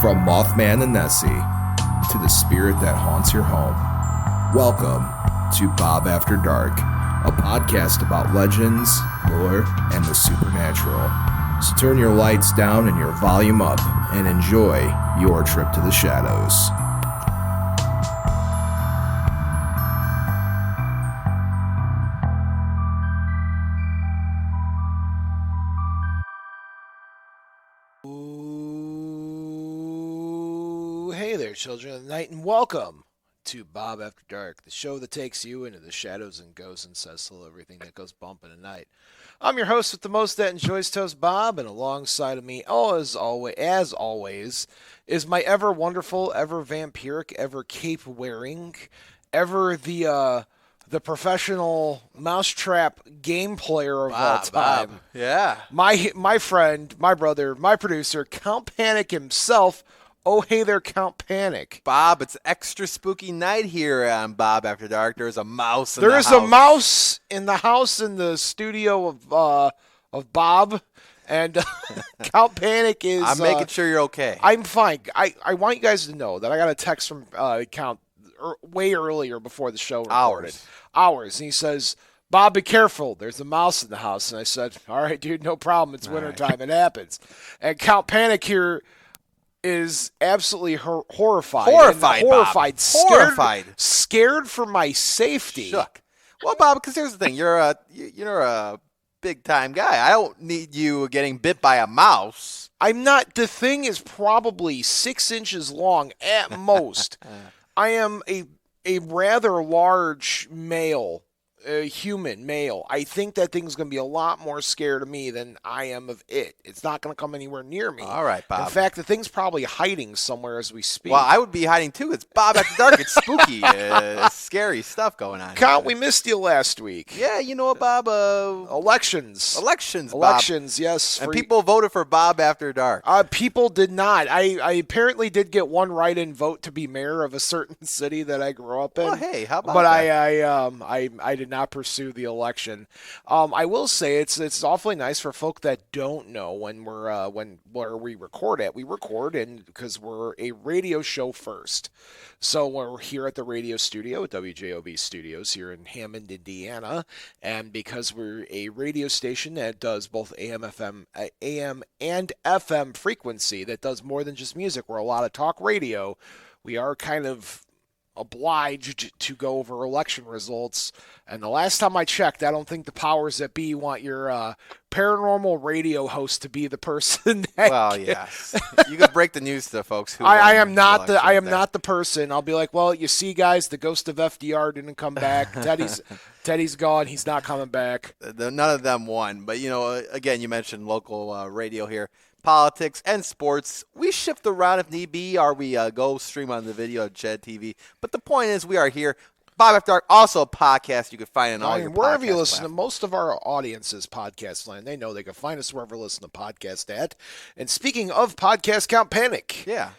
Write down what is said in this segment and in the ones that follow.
From Mothman and Nessie to the spirit that haunts your home, welcome to Bob After Dark, a podcast about legends, lore, and the supernatural. So turn your lights down and your volume up and enjoy your trip to the shadows. Children of the night, and welcome to Bob After Dark, the show that takes you into the shadows and goes and says hello everything that goes bump in the night. I'm your host with the most that enjoys toast, Bob, and alongside of me, as always, is my ever wonderful, ever vampiric, ever cape-wearing, ever the professional mousetrap game player of all time. Bob. Yeah. My friend, my brother, my producer, Count Panic himself. Oh, hey there, Count Panic. Bob, it's extra spooky night here on Bob After Dark. There's a mouse in the house. There is a mouse in the house in the studio of Bob, and Count Panic is... I'm making sure you're okay. I'm fine. I want you guys to know that I got a text from Count way earlier before the show recorded. Hours. And he says, Bob, be careful. There's a mouse in the house. And I said, all right, dude, no problem. It's wintertime. It happens. And Count Panic here is absolutely horrified. Horrified. Scared for my safety. Shook. Well, Bob, because here's the thing. You're a big time guy. I don't need you getting bit by a mouse. I'm not. The thing is probably 6 inches long at most. I am a rather large male. Human male. I think that thing's going to be a lot more scared of me than I am of it. It's not going to come anywhere near me. All right, Bob. In fact, the thing's probably hiding somewhere as we speak. Well, I would be hiding too. It's Bob After Dark. It's spooky, scary stuff going on. Count, we missed you last week. Yeah, you know what, Bob? Elections, Bob. Yes. And people voted for Bob After Dark. People did not. I apparently did get one write-in vote to be mayor of a certain city that I grew up in. Well, hey, how about that? But I did not pursue the election. I will say it's awfully nice for folk that don't know when where we record at. We record because we're a radio show first. So we're here at the radio studio at WJOB Studios here in Hammond, Indiana, and because we're a radio station that does both AM and FM frequency, that does more than just music. We're a lot of talk radio. We are kind of obliged to go over election results, and the last time I checked, I don't think the powers that be want your paranormal radio host to be the person that yes, you can break the news to the folks who I am not the person. I'll be like, well, you see, guys, the ghost of FDR didn't come back. Teddy's gone. He's not coming back. None of them won. But again, you mentioned local radio here. Politics and sports, we shift around if need be, or we go stream on the video at Jed TV. But the point is, we are here. Bob After Dark, also a podcast you can find in all your wherever you listen. platforms. Most of our audience's podcast land, they know they can find us wherever you listen to podcast at. And speaking of podcast, Count Panic. Yeah.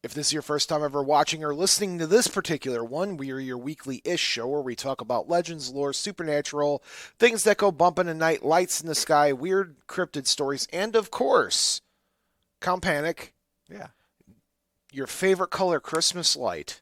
If this is your first time ever watching or listening to this particular one, we are your weekly-ish show where we talk about legends, lore, supernatural, things that go bump in the night, lights in the sky, weird cryptid stories, and of course, Count Panic. Yeah. Your favorite color Christmas light.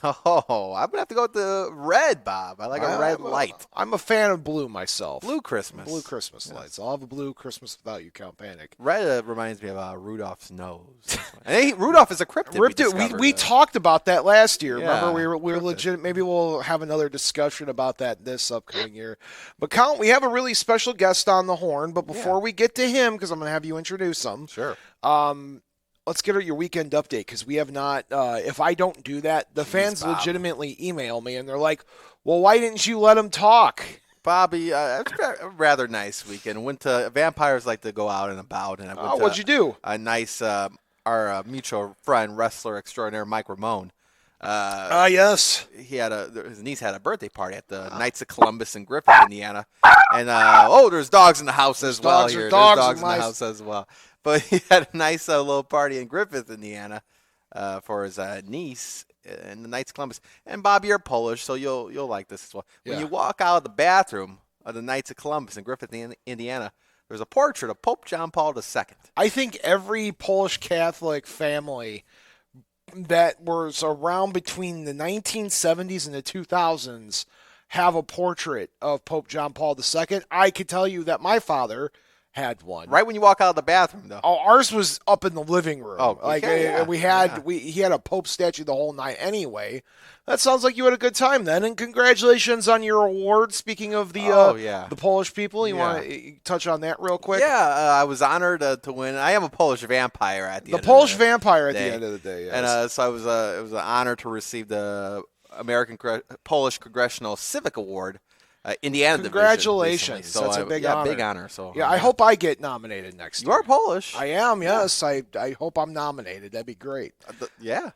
Oh, I'm going to have to go with the red, Bob. I like a red light. I'm a fan of blue myself. Blue Christmas. Blue Christmas lights. I'll have a blue Christmas without you, Count Panic. Red reminds me of Rudolph's nose. And Rudolph is a cryptid. We talked about that last year. Yeah, remember, we were legit. Maybe we'll have another discussion about that this upcoming year. But Count, we have a really special guest on the horn. But before we get to him, because I'm going to have you introduce him. Sure. Let's get your weekend update, because we have not, if I don't do that, the fans legitimately email me, and they're like, well, why didn't you let him talk? Bobby, it's a rather nice weekend. Went to Vampires like to go out and about, and I went what'd you do? A nice, our mutual friend, wrestler extraordinaire, Mike Ramone. Yes. He had his niece had a birthday party at the Knights of Columbus in Griffith, Indiana. And, there's dogs in the house as well here. There's dogs in the house as well. But he had a nice little party in Griffith, Indiana, for his niece in the Knights of Columbus. And Bob, you're Polish, so you'll like this as well. When you walk out of the bathroom of the Knights of Columbus in Griffith, Indiana, there's a portrait of Pope John Paul II. I think every Polish Catholic family that was around between the 1970s and the 2000s have a portrait of Pope John Paul II. I could tell you that my father had one. Right when you walk out of the bathroom, though. Oh, ours was up in the living room. Oh, yeah. He had a Pope statue the whole night anyway. That sounds like you had a good time then, and congratulations on your award. Speaking of the Polish people, you want to touch on that real quick? Yeah, I was honored to win. I am a Polish vampire at the end. The Polish vampire at the end of the day. Yes. And so it was an honor to receive the Polish Congressional Civic Award. Indiana Congratulations. So that's a big honor. Big honor. So I hope I get nominated next year. You are Polish. I am, yes. I hope I'm nominated. That'd be great. Yeah.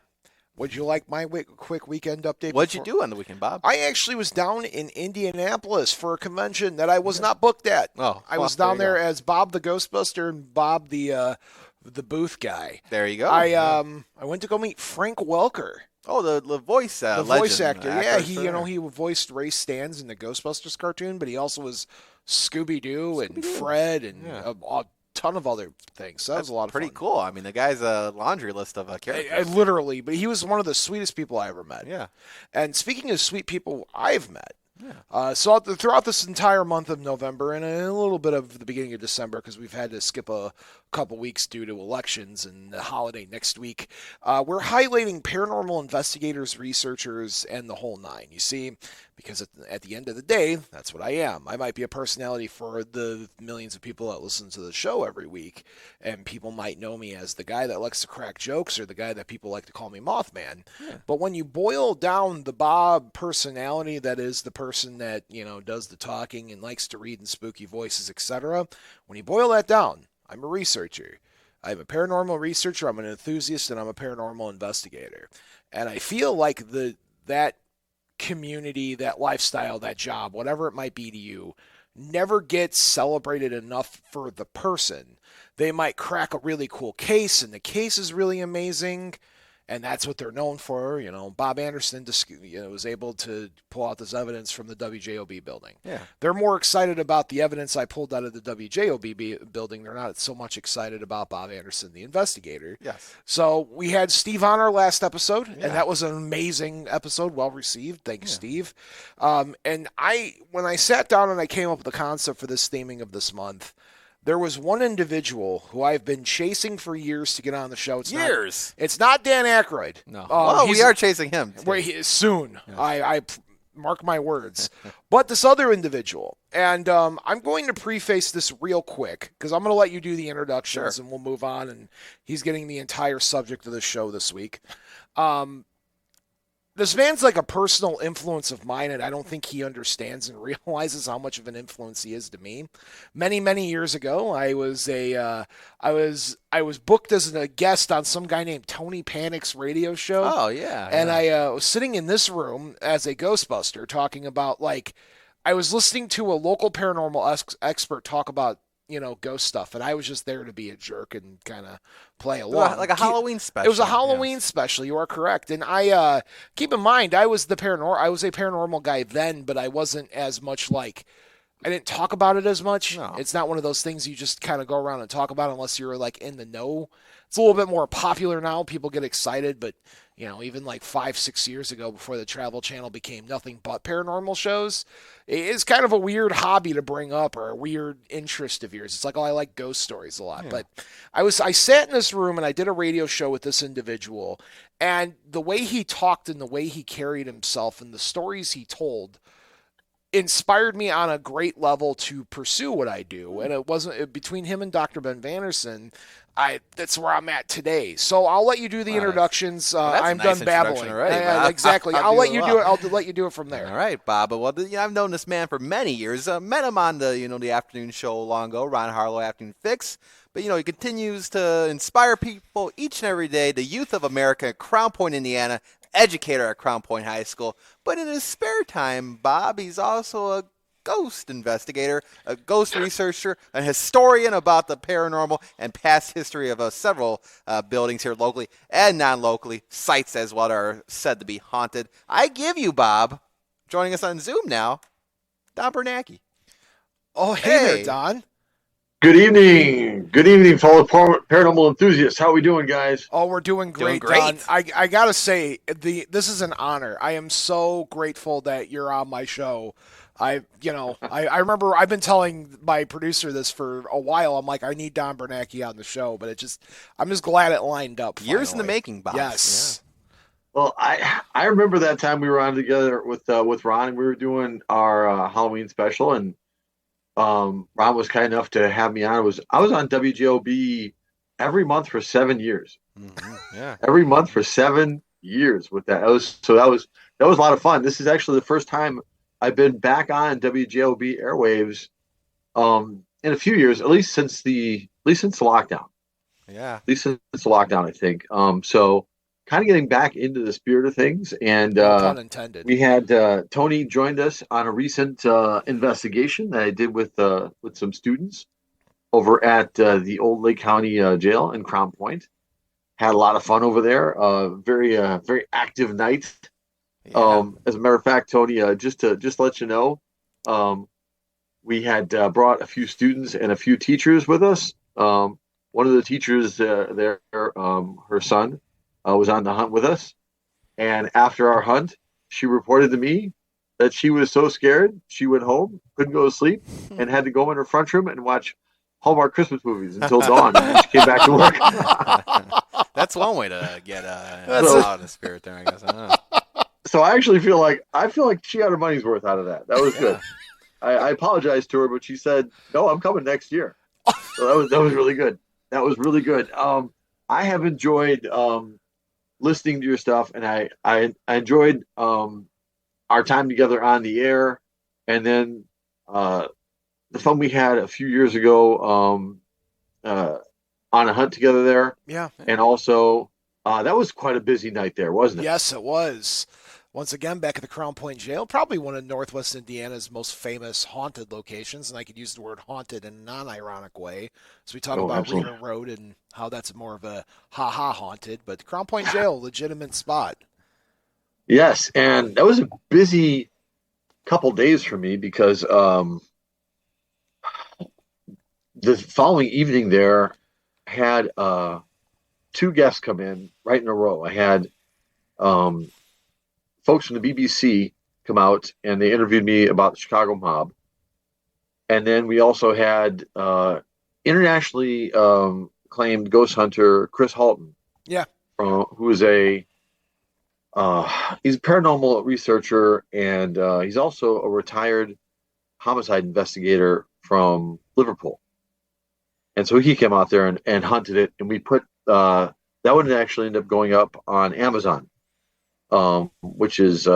Would you like my quick weekend update? What'd you do on the weekend, Bob? I actually was down in Indianapolis for a convention that I was not booked at. I was down there as Bob the Ghostbuster and Bob the booth guy. There you go. I went to go meet Frank Welker. Oh, the voice the legend, voice actor. Yeah, sure. He voiced Ray Stans in the Ghostbusters cartoon, but he also was Scooby-Doo and Fred and a ton of other things. So that was a lot of fun. Pretty cool. I mean, the guy's a laundry list of characters. Literally, but he was one of the sweetest people I ever met. Yeah. And speaking of sweet people I've met, so throughout this entire month of November and a little bit of the beginning of December, because we've had to skip a couple weeks due to elections and the holiday next week, we're highlighting paranormal investigators, researchers, and the whole nine. You see, because at the end of the day, that's what I am. I might be a personality for the millions of people that listen to the show every week, and people might know me as the guy that likes to crack jokes or the guy that people like to call me Mothman. Yeah. But when you boil down the Bob personality that is the person that, does the talking and likes to read in spooky voices, etc., when you boil that down, I'm a researcher. I'm a paranormal researcher, I'm an enthusiast, and I'm a paranormal investigator. And I feel like that community, that lifestyle, that job, whatever it might be to you, never gets celebrated enough for the person. They might crack a really cool case, and the case is really amazing, and that's what they're known for. Bob Anderson was able to pull out this evidence from the WJOB building. Yeah. They're more excited about the evidence I pulled out of the WJOB building. They're not so much excited about Bob Anderson, the investigator. Yes. So we had Steve on our last episode, and that was an amazing episode, well received. Thank you, Steve. And when I sat down and I came up with the concept for this theming of this month, there was one individual who I've been chasing for years to get on the show. It's not Dan Aykroyd. No. We are chasing him. Soon. Yeah. I mark my words. But this other individual. And I'm going to preface this real quick because I'm going to let you do the introductions and we'll move on. And he's getting the entire subject of the show this week. This man's like a personal influence of mine, and I don't think he understands and realizes how much of an influence he is to me. Many, many years ago, I was booked as a guest on some guy named Tony Panic's radio show. Oh yeah. And I was sitting in this room as a Ghostbuster talking about I was listening to a local paranormal expert talk about ghost stuff, and I was just there to be a jerk and kind of play along. Like a Halloween special. It was a Halloween special, you are correct. And I keep in mind, I was a paranormal guy then, but I wasn't as much I didn't talk about it as much. No. It's not one of those things you just kind of go around and talk about unless you're in the know. It's a little bit more popular now. People get excited, but even 5-6 years ago, before the Travel Channel became nothing but paranormal shows, it's kind of a weird hobby to bring up or a weird interest of yours. It's I like ghost stories a lot. Yeah. But I sat in this room and I did a radio show with this individual, and the way he talked and the way he carried himself and the stories he told inspired me on a great level to pursue what I do. And it wasn't between him and Dr. Ben Vanderson. That's where I'm at today. So I'll let you do the introductions. I'm done babbling. Already, exactly. I'll let you do it. I'll let you do it from there. All right, Bob. Well, I've known this man for many years. Met him on the afternoon show long ago, Ron Harlow Afternoon Fix. But he continues to inspire people each and every day. The youth of America at Crown Point, Indiana. Educator at Crown Point High School. But in his spare time, Bob, he's also a ghost investigator, a ghost researcher, a historian about the paranormal and past history of several buildings here locally and non-locally, sites as well are said to be haunted. I give you, Bob, joining us on Zoom now, Don Bernacky. Oh, hey there, Don. Good evening. Good evening, fellow paranormal enthusiasts. How are we doing, guys? Oh, we're doing great, Don. I gotta say, this is an honor. I am so grateful that you're on my show. I remember I've been telling my producer this for a while. I'm like, I need Don Bernacky on the show, but I'm just glad it lined up. Years in the finally. making, Bob. Yes. Yeah. Well, I remember that time we were on together with Ron, and we were doing our Halloween special, and Ron was kind enough to have me on. I was on WJOB every month for 7 years. Mm-hmm. Yeah. Every month for 7 years with that. That was a lot of fun. This is actually the first time I've been back on WJOB airwaves in a few years, at least since the lockdown. Yeah. At least since the lockdown, I think. So kind of getting back into the spirit of things. And No pun intended. we had Tony joined us on a recent investigation that I did with some students over at the Old Lake County Jail in Crown Point. Had a lot of fun over there. Very active night. Yeah. As a matter of fact, Tony, just to let you know, we had brought a few students and a few teachers with us. One of the teachers there, her son, was on the hunt with us. And after our hunt, she reported to me that she was so scared, she went home, couldn't go to sleep, and had to go in her front room and watch Hallmark Christmas movies until dawn. And she came back to work. That's one way to get out of the spirit there, I guess. So I actually feel like she got her money's worth out of that. That was good. I apologized to her, but she said, "No, I'm coming next year." So that was really good. That was really good. I have enjoyed listening to your stuff, and I enjoyed our time together on the air, and then the fun we had a few years ago on a hunt together there. Yeah. And also that was quite a busy night there, wasn't it? Yes, it was. Once again, back at the Crown Point Jail, probably one of Northwest Indiana's most famous haunted locations, and I could use the word haunted in a non-ironic way. So we talk about absolutely. River Road and how that's more of a ha-ha haunted, but Crown Point Jail, legitimate spot. Yes, and that was a busy couple days for me because the following evening there had two guests come in right in a row. I had folks from the BBC come out and they interviewed me about the Chicago mob. And then we also had internationally acclaimed ghost hunter Chris Halton. Yeah. Who is he's a paranormal researcher, and he's also a retired homicide investigator from Liverpool. And so he came out there and hunted it, and we put that one actually ended up going up on Amazon. Which is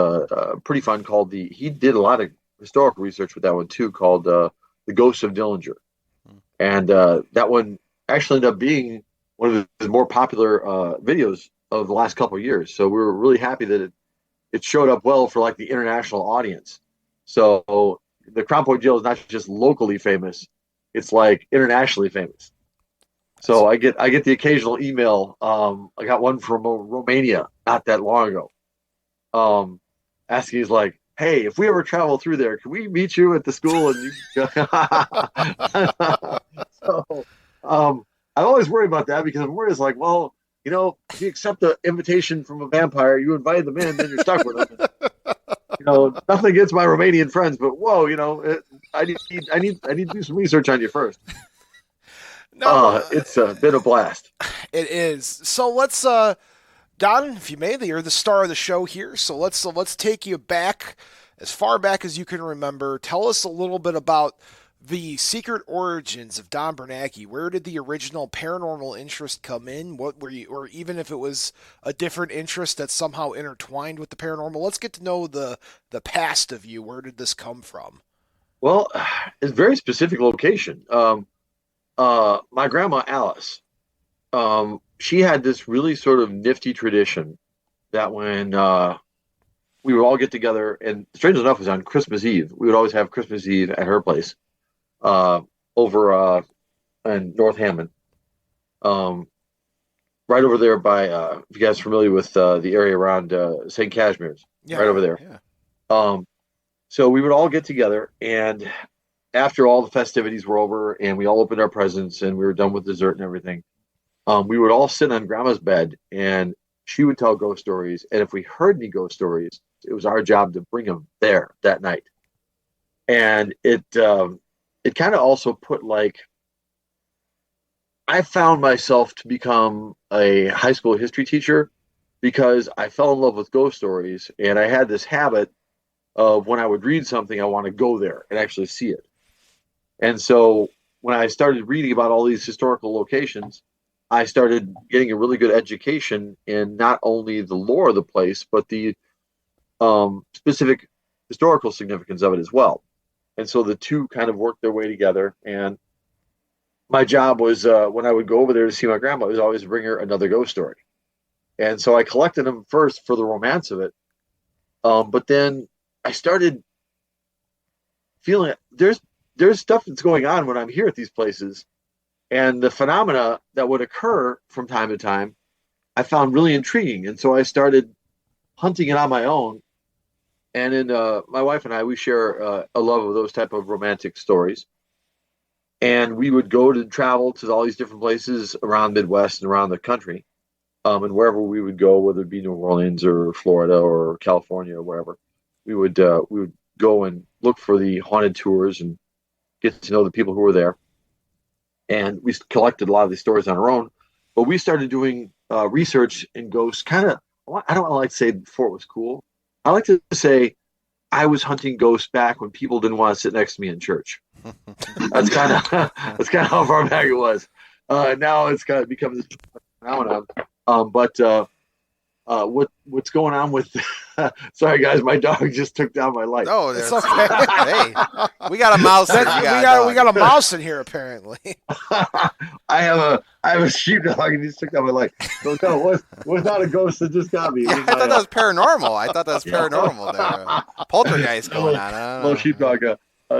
pretty fun. He did a lot of historical research with that one too, called The Ghost of Dillinger, and that one actually ended up being one of the more popular videos of the last couple of years. So we were really happy that it showed up well for like the international audience. So the Crown Point Jail is not just locally famous; it's like internationally famous. So I get the occasional email. I got one from Romania not that long ago. Asking, he's like, "Hey, if we ever travel through there, can we meet you at the school?" And so, I always worry about that because I'm worried. It's like, well, if you accept an invitation from a vampire, you invited them in, then you're stuck with them. Nothing against my Romanian friends, but whoa, I need to do some research on you first. No, it's been a blast. It is. So let's Don, if you may, you're the star of the show here, so let's take you back as far back as you can remember. Tell us a little bit about the secret origins of Don Bernacky. Where did the original paranormal interest come in? What were you, or even if it was a different interest that's somehow intertwined with the paranormal? Let's get to know the past of you. Where did this come from? Well, it's a very specific location. My grandma Alice. She had this really sort of nifty tradition that when we would all get together, and strange enough, it was on Christmas Eve. We would always have Christmas Eve at her place over in North Hammond, right over there by, if you guys are familiar with the area around St. Cashmere's, right over there. Yeah. So we would all get together, and after all the festivities were over and we all opened our presents and we were done with dessert and everything, we would all sit on Grandma's bed and she would tell ghost stories. And if we heard any ghost stories, it was our job to bring them there that night. And it kind of also put like, I found myself to become a high school history teacher because I fell in love with ghost stories, and I had this habit of when I would read something, I want to go there and actually see it. And so when I started reading about all these historical locations, I started getting a really good education in not only the lore of the place, but the specific historical significance of it as well. And so the two kind of worked their way together. And my job was when I would go over there to see my grandma, it was always to bring her another ghost story. And so I collected them first for the romance of it. But then I started feeling there's stuff that's going on when I'm here at these places. And the phenomena that would occur from time to time, I found really intriguing. And so I started hunting it on my own. And then my wife and I, we share a love of those type of romantic stories. And we would go to travel to all these different places around Midwest and around the country. And wherever we would go, whether it be New Orleans or Florida or California or wherever, we would go and look for the haunted tours and get to know the people who were there. And we collected a lot of these stories on our own. But we started doing research in ghosts kind of, I don't like to say before it was cool. I like to say I was hunting ghosts back when people didn't want to sit next to me in church. That's kind of how far back it was. Now it's kind of become this phenomenon. What's going on with? Sorry, guys, my dog just took down my light. Oh, it's okay. Hey, we got a mouse. We got a mouse in here apparently. I have a sheepdog and he just took down my light. So no, it was not a ghost that just got me. Yeah, I thought that was paranormal. I thought that was paranormal. There, poltergeist going on. I don't know. Little sheepdog.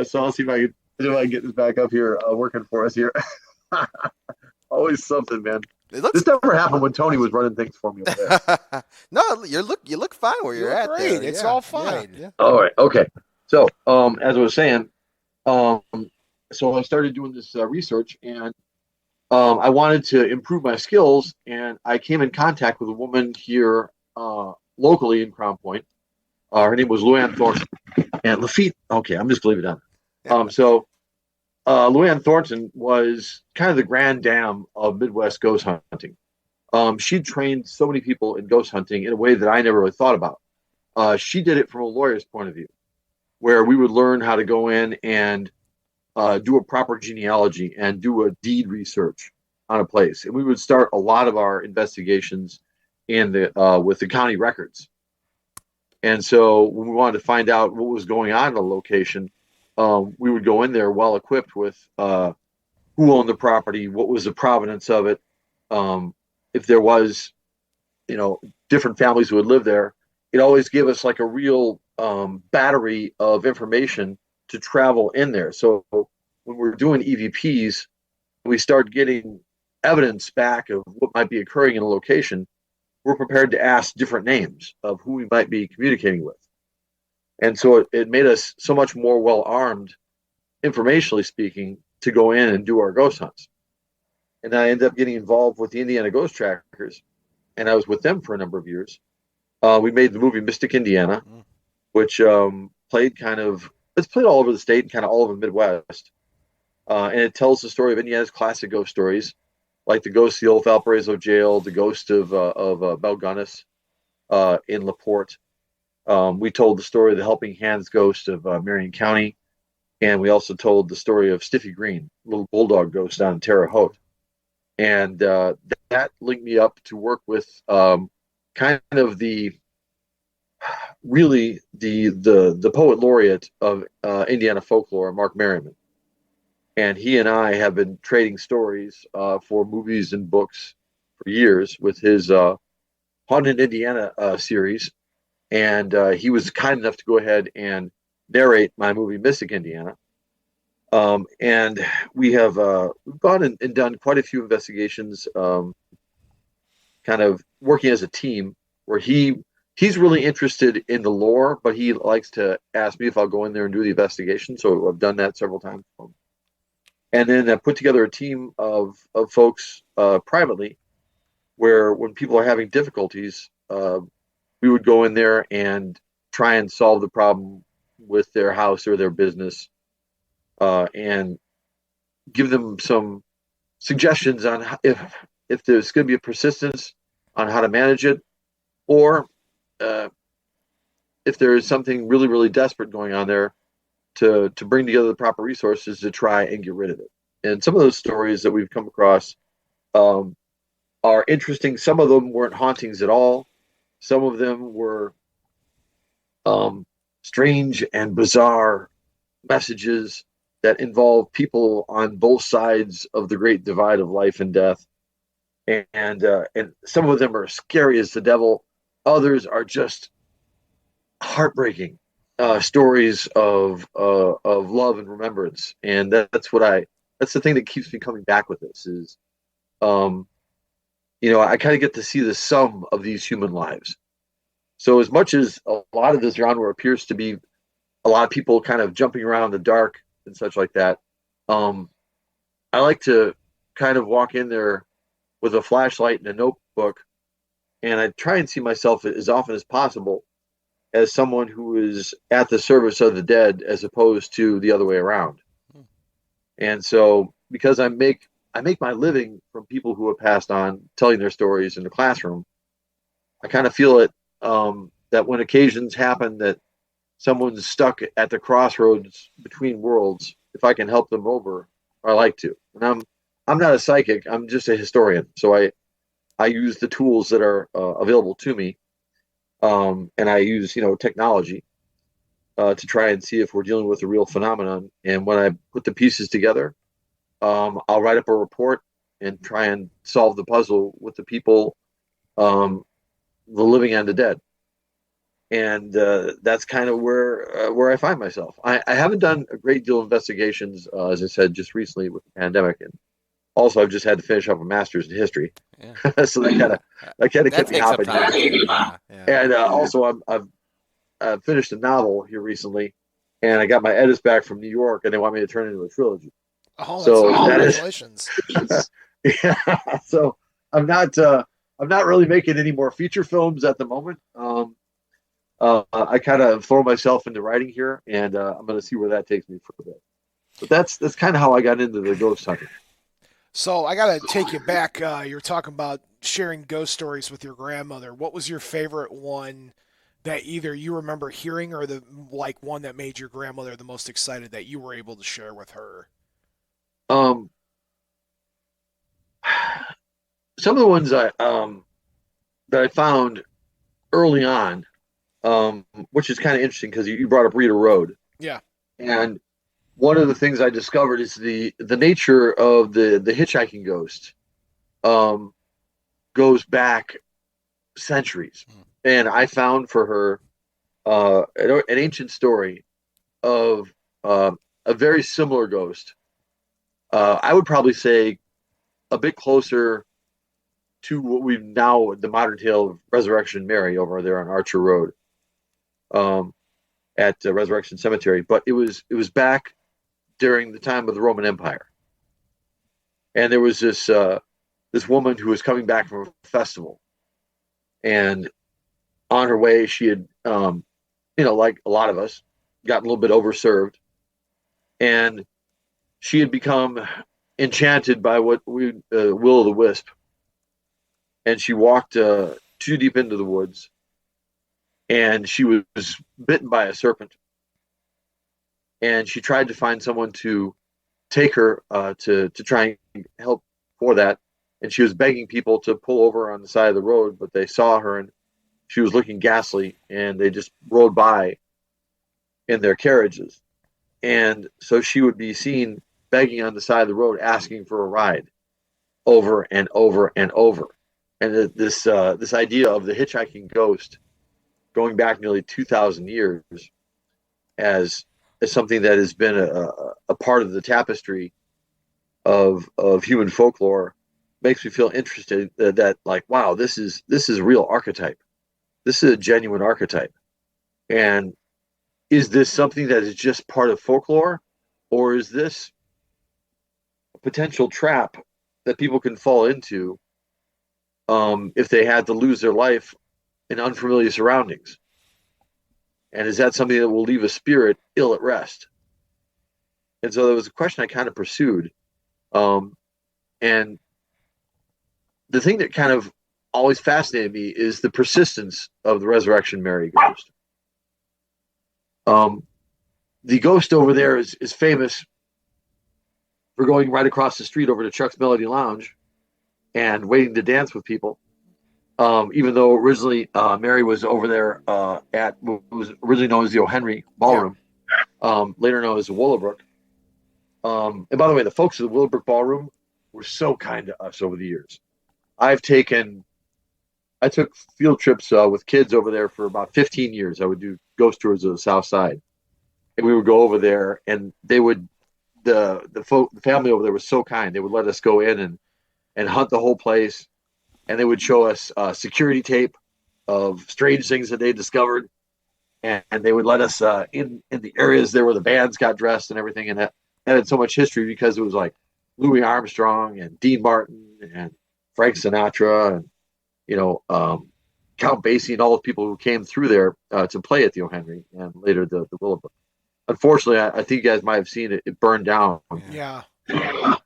So I'll see if I can get this back up here, working for us here. Always something, man. This never happened when Tony was running things for me over there. No, you look fine where you're at. Great. There. It's all fine. Yeah. All right. Okay. So, as I was saying, so I started doing this research, and I wanted to improve my skills, and I came in contact with a woman here locally in Crown Point. Her name was Luann Thornton. And Lafitte. Okay, I'm just going to leave it down. Yeah. Luann Thornton was kind of the grand dame of Midwest ghost hunting. She trained so many people in ghost hunting in a way that I never really thought about. She did it from a lawyer's point of view, where we would learn how to go in and do a proper genealogy and do a deed research on a place. And we would start a lot of our investigations with the county records. And so when we wanted to find out what was going on in a location, we would go in there well equipped with who owned the property, what was the provenance of it, if there was, different families who would live there. It always gave us like a real battery of information to travel in there. So when we're doing EVPs, we start getting evidence back of what might be occurring in a location. We're prepared to ask different names of who we might be communicating with. And so it made us so much more well-armed, informationally speaking, to go in and do our ghost hunts. And I ended up getting involved with the Indiana Ghost Trackers, and I was with them for a number of years. We made the movie Mystic Indiana, which played all over the state and kind of all over the Midwest. And it tells the story of Indiana's classic ghost stories, like the ghost of the old Valparaiso jail, the ghost of Belgunnis in LaPorte. We told the story of the Helping Hands ghost of Marion County, and we also told the story of Stiffy Green, little bulldog ghost down in Terre Haute. And that linked me up to work with kind of the poet laureate of Indiana folklore, Mark Merriman. And he and I have been trading stories for movies and books for years with his Haunted Indiana series. And he was kind enough to go ahead and narrate my movie Mystic Indiana. And we have gone and done quite a few investigations, kind of working as a team, where he he's really interested in the lore, but he likes to ask me if I'll go in there and do the investigation. So I've done that several times. And then I put together a team of folks privately, where when people are having difficulties, we would go in there and try and solve the problem with their house or their business, and give them some suggestions on if there's going to be a persistence on how to manage it, or if there is something really, really desperate going on there, to bring together the proper resources to try and get rid of it. And some of those stories that we've come across are interesting. Some of them weren't hauntings at all. Some of them were strange and bizarre messages that involve people on both sides of the great divide of life and death. And some of them are scary as the devil. Others are just heartbreaking stories of love and remembrance. And that's the thing that keeps me coming back with this is, I kind of get to see the sum of these human lives. So as much as a lot of this genre appears to be a lot of people kind of jumping around in the dark and such like that, I like to kind of walk in there with a flashlight and a notebook, and I try and see myself as often as possible as someone who is at the service of the dead, as opposed to the other way around. And so, because I make my living from people who have passed on, telling their stories in the classroom, I kind of feel it, that when occasions happen that someone's stuck at the crossroads between worlds, if I can help them over, I like to. And I'm not a psychic. I'm just a historian. So I use the tools that are available to me, and I use technology to try and see if we're dealing with a real phenomenon. And when I put the pieces together, I'll write up a report and try and solve the puzzle with the people, the living and the dead. And that's kind of where I find myself. I haven't done a great deal of investigations, as I said, just recently with the pandemic, and also I've just had to finish up a master's in history, so that kind of kept me hopping. Yeah. And also I've finished a novel here recently, and I got my edits back from New York, and they want me to turn it into a trilogy. Oh, so congratulations! Yeah, so I'm not really making any more feature films at the moment. I kind of throw myself into writing here, and I'm going to see where that takes me for a bit. But that's kind of how I got into the ghost hunting. So I got to take you back. You're talking about sharing ghost stories with your grandmother. What was your favorite one that either you remember hearing, or the one that made your grandmother the most excited that you were able to share with her? Some of the ones that I found early on, which is kind of interesting because you brought up Rita Road. Yeah. And one of the things I discovered is the nature of the hitchhiking ghost goes back centuries. And I found for her an ancient story of a very similar ghost. I would probably say a bit closer to what we've now, the modern tale of Resurrection Mary over there on Archer Road, at Resurrection Cemetery. But it was back during the time of the Roman Empire, and there was this woman who was coming back from a festival, and on her way she had, like a lot of us, gotten a little bit overserved, and she had become enchanted by what we will-o'-the-wisp, and she walked too deep into the woods, and she was bitten by a serpent, and she tried to find someone to take her to try and help for that, and she was begging people to pull over on the side of the road, but they saw her and she was looking ghastly, and they just rode by in their carriages. And so she would be seen begging on the side of the road, asking for a ride over and over and over. And this idea of the hitchhiking ghost going back nearly 2,000 years as something that has been a part of the tapestry of human folklore makes me feel interested that wow, this is a real archetype. This is a genuine archetype. And is this something that is just part of folklore, or is this a potential trap that people can fall into if they had to lose their life in unfamiliar surroundings? And is that something that will leave a spirit ill at rest? And so there was a question I kind of pursued. And the thing that kind of always fascinated me is the persistence of the Resurrection Mary ghost. The ghost over there is famous for going right across the street over to Chuck's Melody Lounge and waiting to dance with people. Even though originally Mary was over there at what was originally known as the O'Henry Ballroom, later known as the Willowbrook. And by the way, the folks of the Willowbrook Ballroom were so kind to us over the years. I took field trips with kids over there for about 15 years. I would do ghost tours of the South Side, and we would go over there, and they would the family over there was so kind. They would let us go in and hunt the whole place, and they would show us security tape of strange things that they discovered, and they would let us in the areas there where the bands got dressed and everything, and that had so much history because it was like Louis Armstrong and Dean Martin and Frank Sinatra and Count Basie and all the people who came through there to play at the O'Henry and later the Willowbrook. Unfortunately, I think you guys might have seen it. It burned down. Yeah.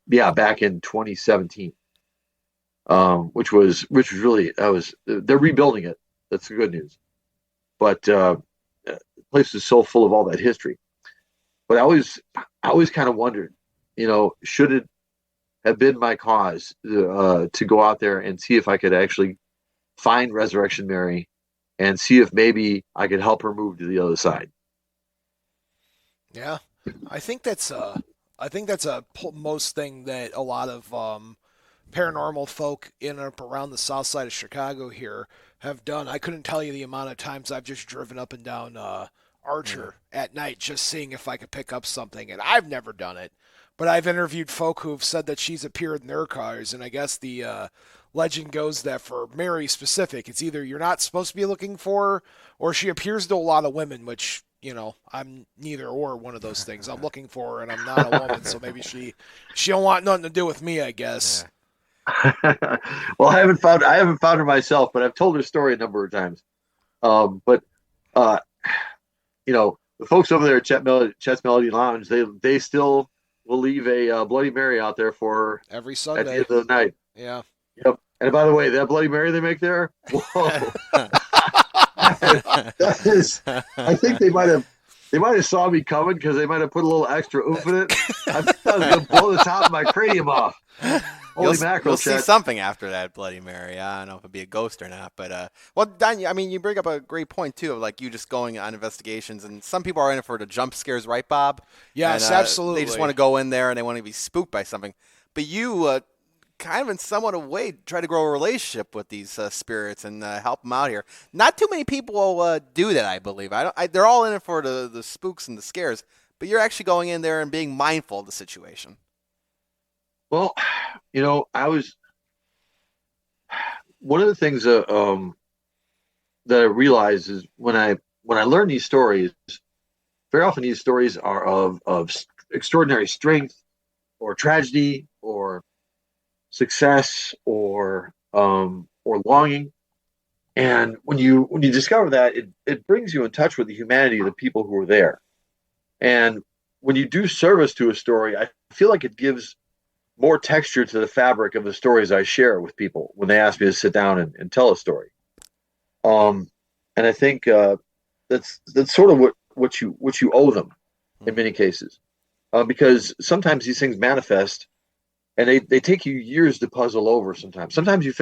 Yeah, back in 2017, which was really they're rebuilding it. That's the good news. But the place is so full of all that history. But I always kind of wondered, should it have been my cause to go out there and see if I could actually find Resurrection Mary and see if maybe I could help her move to the other side. Yeah, I think that's a most thing that a lot of paranormal folk in and around the south side of Chicago here have done. I couldn't tell you the amount of times I've just driven up and down Archer at night just seeing if I could pick up something, and I've never done it. But I've interviewed folk who've said that she's appeared in their cars, and I guess the legend goes that for Mary specific, it's either you're not supposed to be looking for her, or she appears to a lot of women, which, I'm neither or one of those things. I'm looking for her, and I'm not a woman, so maybe she don't want nothing to do with me, I guess. Well, I haven't found her myself, but I've told her story a number of times. But the folks over there at Chet's Melody Lounge, they still will leave a Bloody Mary out there for her every Sunday at the end of the night. Yeah. Yep. And by the way, that Bloody Mary they make there, whoa. That is, I think they might have saw me coming because they might have put a little extra oomph in it. I thought I was going to blow the top of my cranium off. Holy mackerel! You'll see something after that Bloody Mary. I don't know if it'd be a ghost or not, but well, Don, I mean, you bring up a great point too of like you just going on investigations, and some people are in it for the jump scares, right, Bob? Yes, and, absolutely. They just want to go in there and they want to be spooked by something. But you, kind of in somewhat a way, try to grow a relationship with these spirits and help them out here. Not too many people do that, I believe. They're all in it for the spooks and the scares, but you're actually going in there and being mindful of the situation. Well, I was one of the things that I realized is when I learn these stories, very often these stories are of extraordinary strength or tragedy or success or longing. And when you discover that, it brings you in touch with the humanity of the people who are there. And when you do service to a story, I feel like it gives more texture to the fabric of the stories I share with people when they ask me to sit down and tell a story. And I think that's sort of what you owe them in many cases, because sometimes these things manifest and they take you years to puzzle over. Sometimes you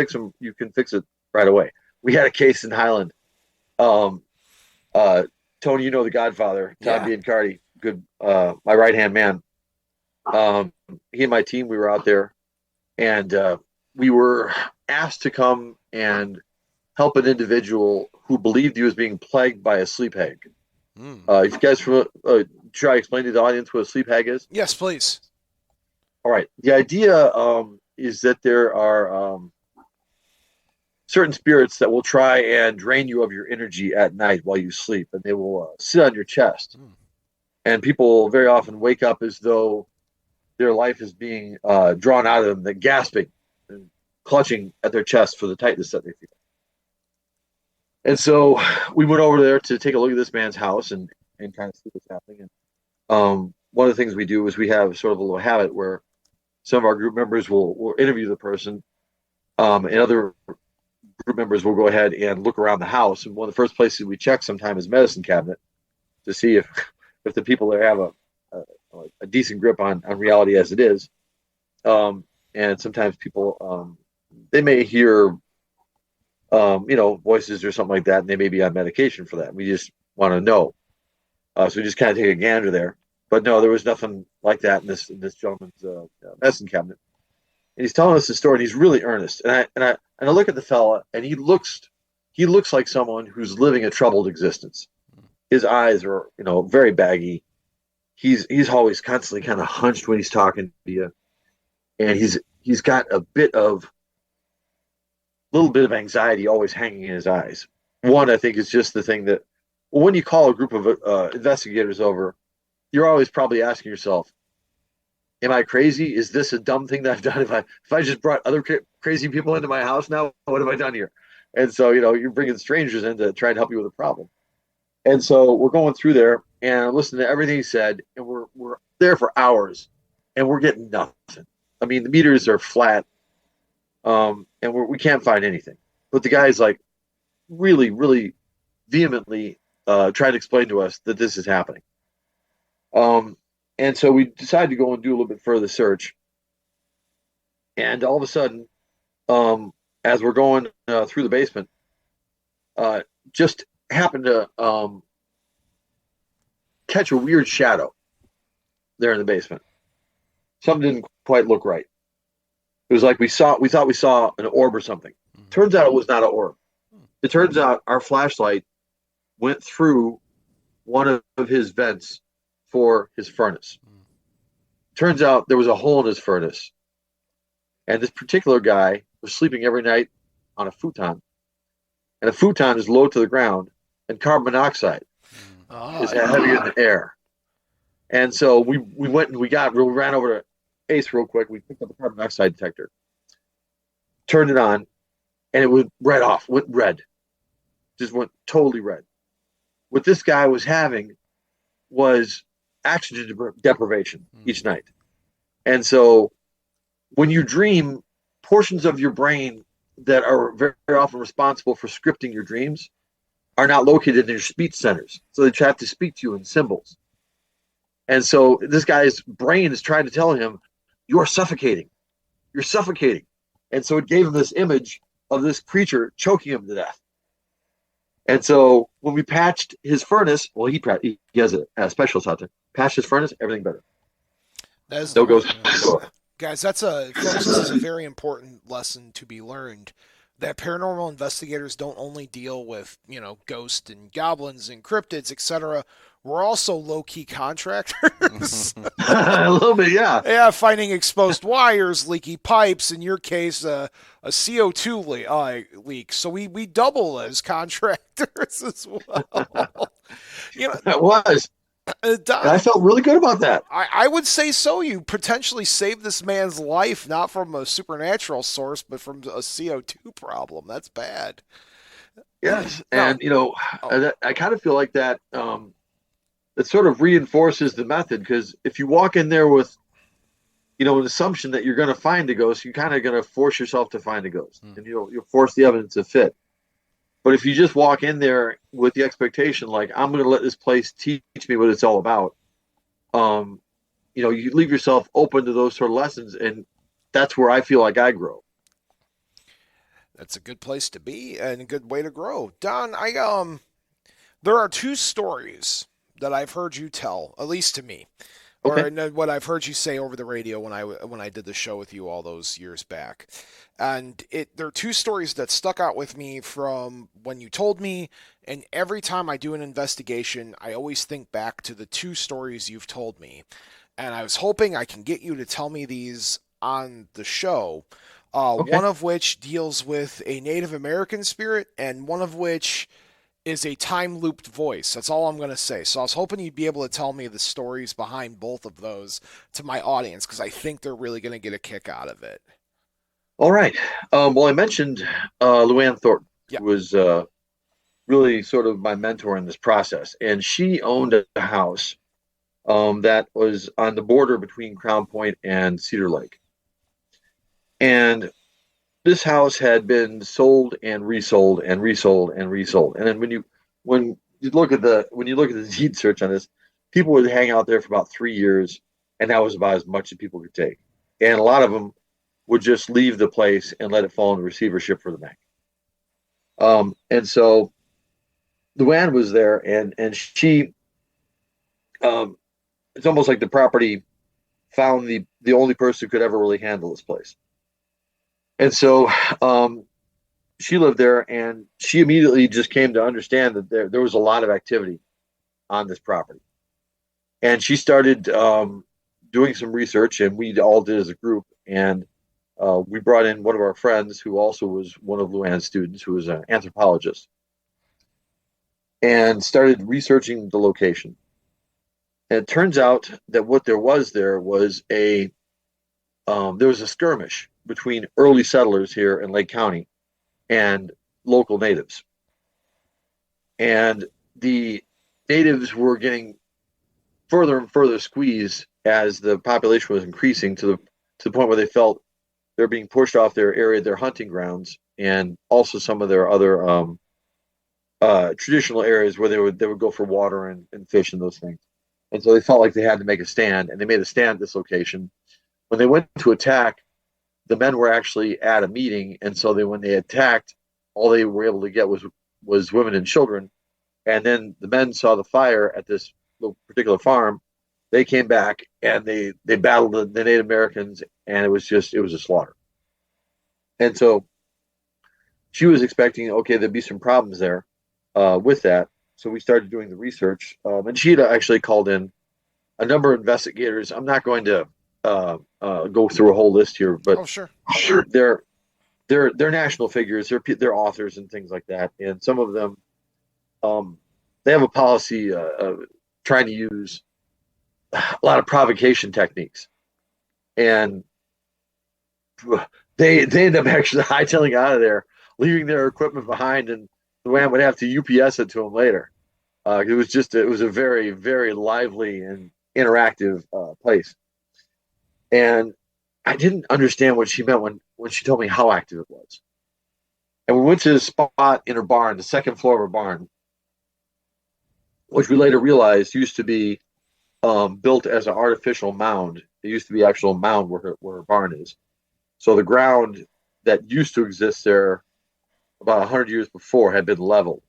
can fix it right away. We had a case in Highland. Tony, the Godfather, Tom Biancardi, good, my right hand man. He and my team, we were out there, and we were asked to come and help an individual who believed he was being plagued by a sleep hag. If you guys should I explain to the audience what a sleep hag is? Yes, please. All right. The idea is that there are certain spirits that will try and drain you of your energy at night while you sleep, and they will sit on your chest. And people very often wake up as though their life is being drawn out of them. They're gasping and clutching at their chest for the tightness that they feel. And so we went over there to take a look at this man's house and kind of see what's happening. And one of the things we do is we have sort of a little habit where some of our group members will interview the person, and other group members will go ahead and look around the house. And one of the first places we check sometimes is medicine cabinet to see if the people there have a decent grip on reality as it is. And sometimes people, they may hear, voices or something like that, and they may be on medication for that. We just want to know. So we just kind of take a gander there. But no, there was nothing like that in this gentleman's medicine cabinet. And he's telling us the story, and he's really earnest. And I look at the fella, and he looks like someone who's living a troubled existence. His eyes are, very baggy. He's always constantly kind of hunched when he's talking to you, and he's got a little bit of anxiety always hanging in his eyes. One, I think, is just the thing that, when you call a group of investigators over, you're always probably asking yourself, am I crazy? Is this a dumb thing that I've done? If I just brought other crazy people into my house now, what have I done here? And so, you're bringing strangers in to try and help you with a problem. And so we're going through there and listening to everything he said, and we're there for hours, and we're getting nothing. I mean, the meters are flat, and we can't find anything. But the guy's like really, really vehemently trying to explain to us that this is happening. And so we decided to go and do a little bit further search. And all of a sudden, as we're going through the basement, just happened to catch a weird shadow there in the basement. Something didn't quite look right. It was like we thought we saw an orb or something. Turns out it was not an orb. It turns out our flashlight went through one of his vents for his furnace. Turns out there was a hole in his furnace. And this particular guy was sleeping every night on a futon. And a futon is low to the ground, and carbon monoxide is heavier than air. And so we went and we ran over to Ace real quick. We picked up a carbon monoxide detector, turned it on, and it went went red. Just went totally red. What this guy was having was oxygen deprivation each night. And so when you dream, portions of your brain that are very, very often responsible for scripting your dreams are not located in your speech centers. So they have to speak to you in symbols. And so this guy's brain is trying to tell him, you're suffocating. You're suffocating. And so it gave him this image of this creature choking him to death. And so when we patched his furnace, well, he has a specialist out there. Patched his furnace, everything better. No goes. Guys, folks, this is a very important lesson to be learned. That paranormal investigators don't only deal with, ghosts and goblins and cryptids, etc. We're also low-key contractors. A little bit, yeah. Yeah, finding exposed wires, leaky pipes, in your case, a CO2 leak. So we double as contractors as well. That was. Don, I felt really good about that. I would say so. You potentially saved this man's life, not from a supernatural source, but from a CO2 problem. That's bad. Yes, and I kind of feel like that. It sort of reinforces the method, because if you walk in there with, an assumption that you're going to find a ghost, you're kind of going to force yourself to find a ghost, and you'll force the evidence to fit. But if you just walk in there with the expectation, like, I'm going to let this place teach me what it's all about, you leave yourself open to those sort of lessons, and that's where I feel like I grow. That's a good place to be and a good way to grow. Don, there are two stories that I've heard you tell, at least to me, or what I've heard you say over the radio when I did the show with you all those years back. And there are two stories that stuck out with me from when you told me, and every time I do an investigation, I always think back to the two stories you've told me. And I was hoping I can get you to tell me these on the show. Okay. One of which deals with a Native American spirit, and one of which is a time looped voice. That's all I'm going to say. So I was hoping you'd be able to tell me the stories behind both of those to my audience, because I think they're really going to get a kick out of it. All right. Well, I mentioned Luann Thornton, Yeah. who was really sort of my mentor in this process. And she owned a house that was on the border between Crown Point and Cedar Lake. And this house had been sold and resold and resold and resold. And then when you look at the deed search on this, people would hang out there for about 3 years, and that was about as much as people could take. And a lot of them would just leave the place and let it fall into receivership for the bank. And so Luann was there, and she, it's almost like the property found the only person who could ever really handle this place. And so she lived there, and she immediately just came to understand that there was a lot of activity on this property. And she started doing some research, and we all did as a group. And we brought in one of our friends who also was one of Luann's students, who was an anthropologist, and started researching the location. And it turns out that what there was a skirmish between early settlers here in Lake County and local natives. And the natives were getting further and further squeezed as the population was increasing to the point where they felt they're being pushed off their area, their hunting grounds, and also some of their other traditional areas where they would go for water and fish and those things. And so they felt like they had to make a stand, and they made a stand at this location. When they went to attack, the men were actually at a meeting, and so when they attacked, all they were able to get was women and children. And then the men saw the fire at this particular farm. They came back and they battled the Native Americans, and it was a slaughter. And so she was expecting, okay, there'd be some problems there with that. So we started doing the research, and she had actually called in a number of investigators. I'm not going to go through a whole list here, but sure, they're national figures. They're authors and things like that, and some of them they have a policy of trying to use a lot of provocation techniques, and they end up actually hightailing out of there, leaving their equipment behind, and Luann would have to UPS it to them later. It was a very, very lively and interactive place. And I didn't understand what she meant when she told me how active it was. And we went to the spot in her barn, the second floor of her barn, which we later realized used to be built as an artificial mound. It used to be actual mound where her barn is. So the ground that used to exist there about 100 years before had been leveled.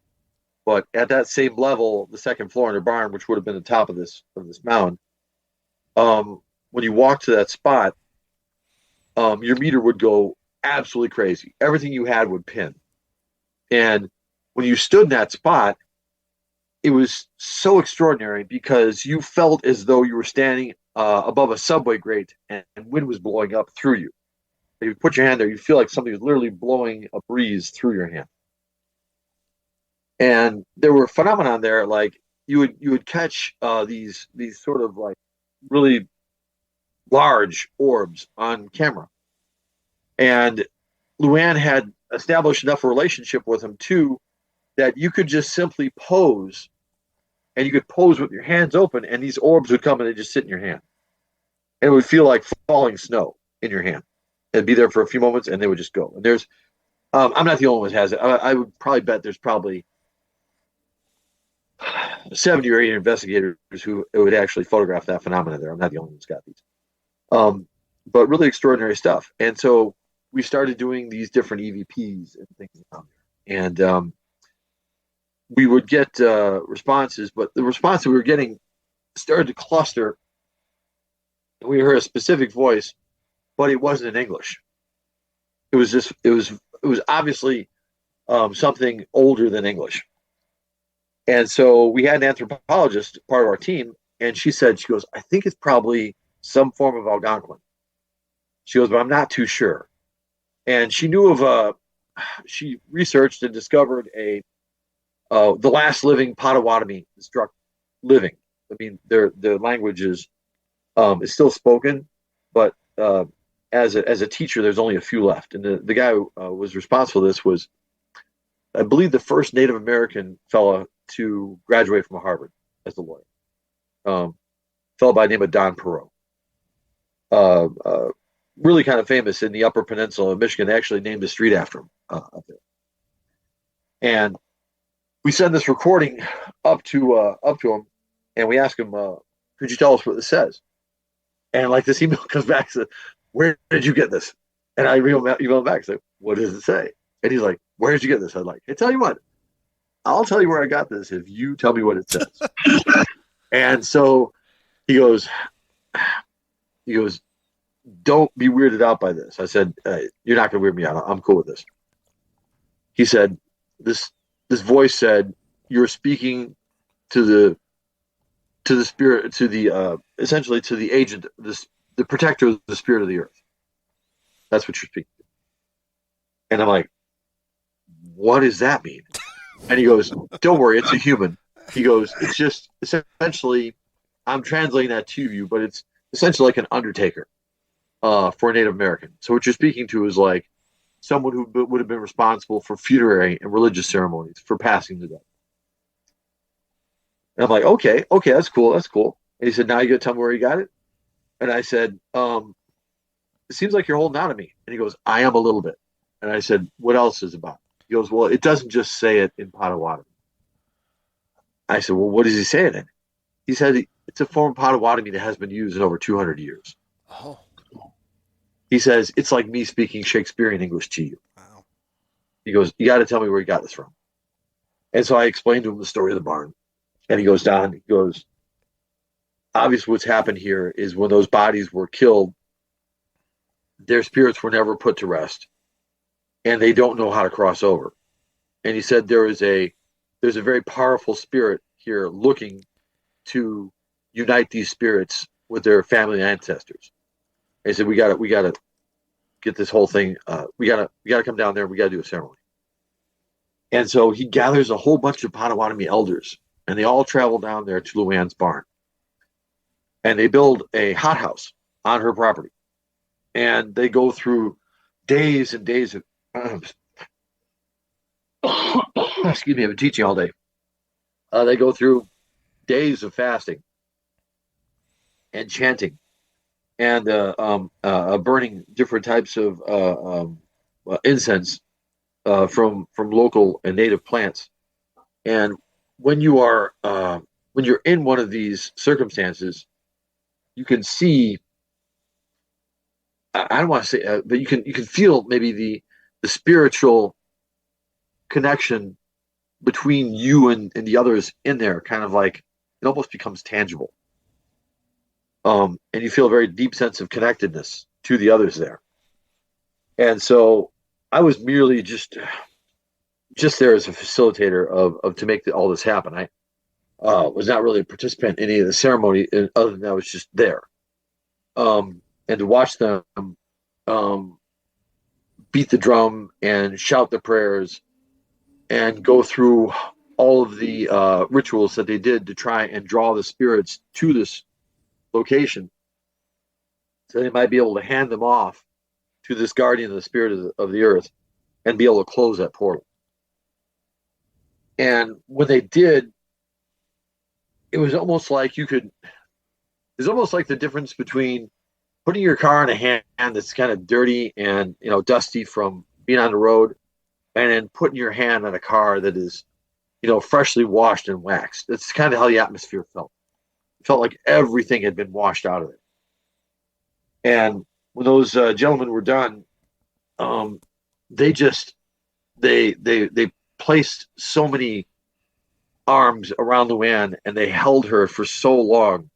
But at that same level, the second floor in her barn, which would have been the top of this mound, when you walk to that spot, your meter would go absolutely crazy. Everything you had would pin. And when you stood in that spot, it was so extraordinary because you felt as though you were standing above a subway grate and wind was blowing up through you. If you put your hand there, you feel like somebody was literally blowing a breeze through your hand. And there were phenomena there, like you would catch these sort of like really large orbs on camera. And Luann had established enough relationship with them too that you could just simply pose, and you could pose with your hands open, and these orbs would come and they just sit in your hand. And it would feel like falling snow in your hand. It'd be there for a few moments and they would just go. And there's I'm not the only one who has it. I would probably bet there's probably 70 or 80 investigators who would actually photograph that phenomenon there. I'm not the only one who's got these. But really extraordinary stuff. And so we started doing these different EVPs and things around there. And we would get responses, but the response that we were getting started to cluster. We heard a specific voice, but it wasn't in English. It was obviously something older than English. And so we had an anthropologist, part of our team, and she goes, I think it's probably some form of Algonquin. She goes, but I'm not too sure. And she knew of she researched and discovered the last living Potawatomi struck living. I mean, their language is still spoken, but as a teacher, there's only a few left. And the guy who was responsible for this was, I believe, the first Native American fella to graduate from Harvard as a lawyer. Fellow by the name of Don Perot. Really kind of famous in the Upper Peninsula of Michigan. They actually named a street after him up there. And we send this recording up to him, and we ask him, "Could you tell us what this says?" And like this email comes back and says, "Where did you get this?" And I email him back and say, "What does it say?" And he's like, "Where did you get this?" I'm like, "Hey, tell you what, I'll tell you where I got this if you tell me what it says." And so he goes, "Don't be weirded out by this." I said, "You're not going to weird me out. I'm cool with this." He said, this voice said, "You're speaking to the spirit, to the essentially to the agent, the protector of the spirit of the earth. That's what you're speaking to." And I'm like, "What does that mean?" And he goes, "Don't worry, it's a human." He goes, "It's just essentially, I'm translating that to you, but it's essentially like an undertaker for a Native American. So what you're speaking to is like someone who would have been responsible for funerary and religious ceremonies for passing the dead." And I'm like, okay, that's cool. And he said, "Now you got to tell me where you got it." And I said, "It seems like you're holding out on me." And he goes, "I am a little bit." And I said, "What else is it about?" He goes, "Well, it doesn't just say it in Potawatomi." I said, "Well, what does he say it in?" He said, "It's a form of Potawatomi that has been used in over 200 years. Oh. He says, "It's like me speaking Shakespearean English to you." Wow. He goes, "You got to tell me where you got this from." And so I explained to him the story of the barn. And he goes, "Don," he goes, "obviously what's happened here is when those bodies were killed, their spirits were never put to rest. And they don't know how to cross over." And he said there's a very powerful spirit here looking to unite these spirits with their family ancestors. And he said, we gotta get this whole thing. We gotta come down there. We gotta do a ceremony." And so he gathers a whole bunch of Potawatomi elders, and they all travel down there to Luann's barn, and they build a hothouse on her property, and they go through days and days of excuse me, I've been teaching all day. They go through days of fasting and chanting and burning different types of incense from local and native plants. And when you're in one of these circumstances, you can see. I don't want to say, but you can feel maybe the spiritual connection between you and the others in there, kind of like it almost becomes tangible. And you feel a very deep sense of connectedness to the others there. And so I was merely just there as a facilitator of to make all this happen. I was not really a participant in any of the ceremony, other than I was just there. And to watch them beat the drum and shout the prayers and go through all of the rituals that they did to try and draw the spirits to this location, so they might be able to hand them off to this guardian of the spirit of the earth and be able to close that portal. And when they did, it was almost like it's almost like the difference between putting your car in a hand that's kind of dirty and dusty from being on the road, and then putting your hand on a car that is freshly washed and waxed. That's kind of how the atmosphere felt. It felt like everything had been washed out of it. And when those gentlemen were done, they placed so many arms around Luann, and they held her for so long,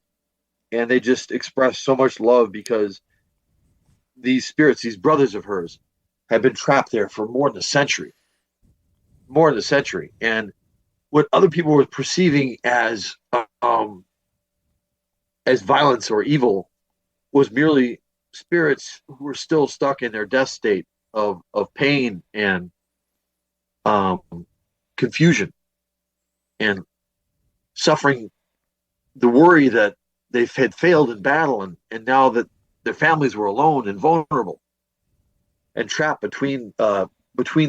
and they just expressed so much love, because these spirits, these brothers of hers, had been trapped there for more than a century. And what other people were perceiving as violence or evil was merely spirits who were still stuck in their death state, of pain and um, confusion and suffering, the worry that they had failed in battle, and now that their families were alone and vulnerable and trapped between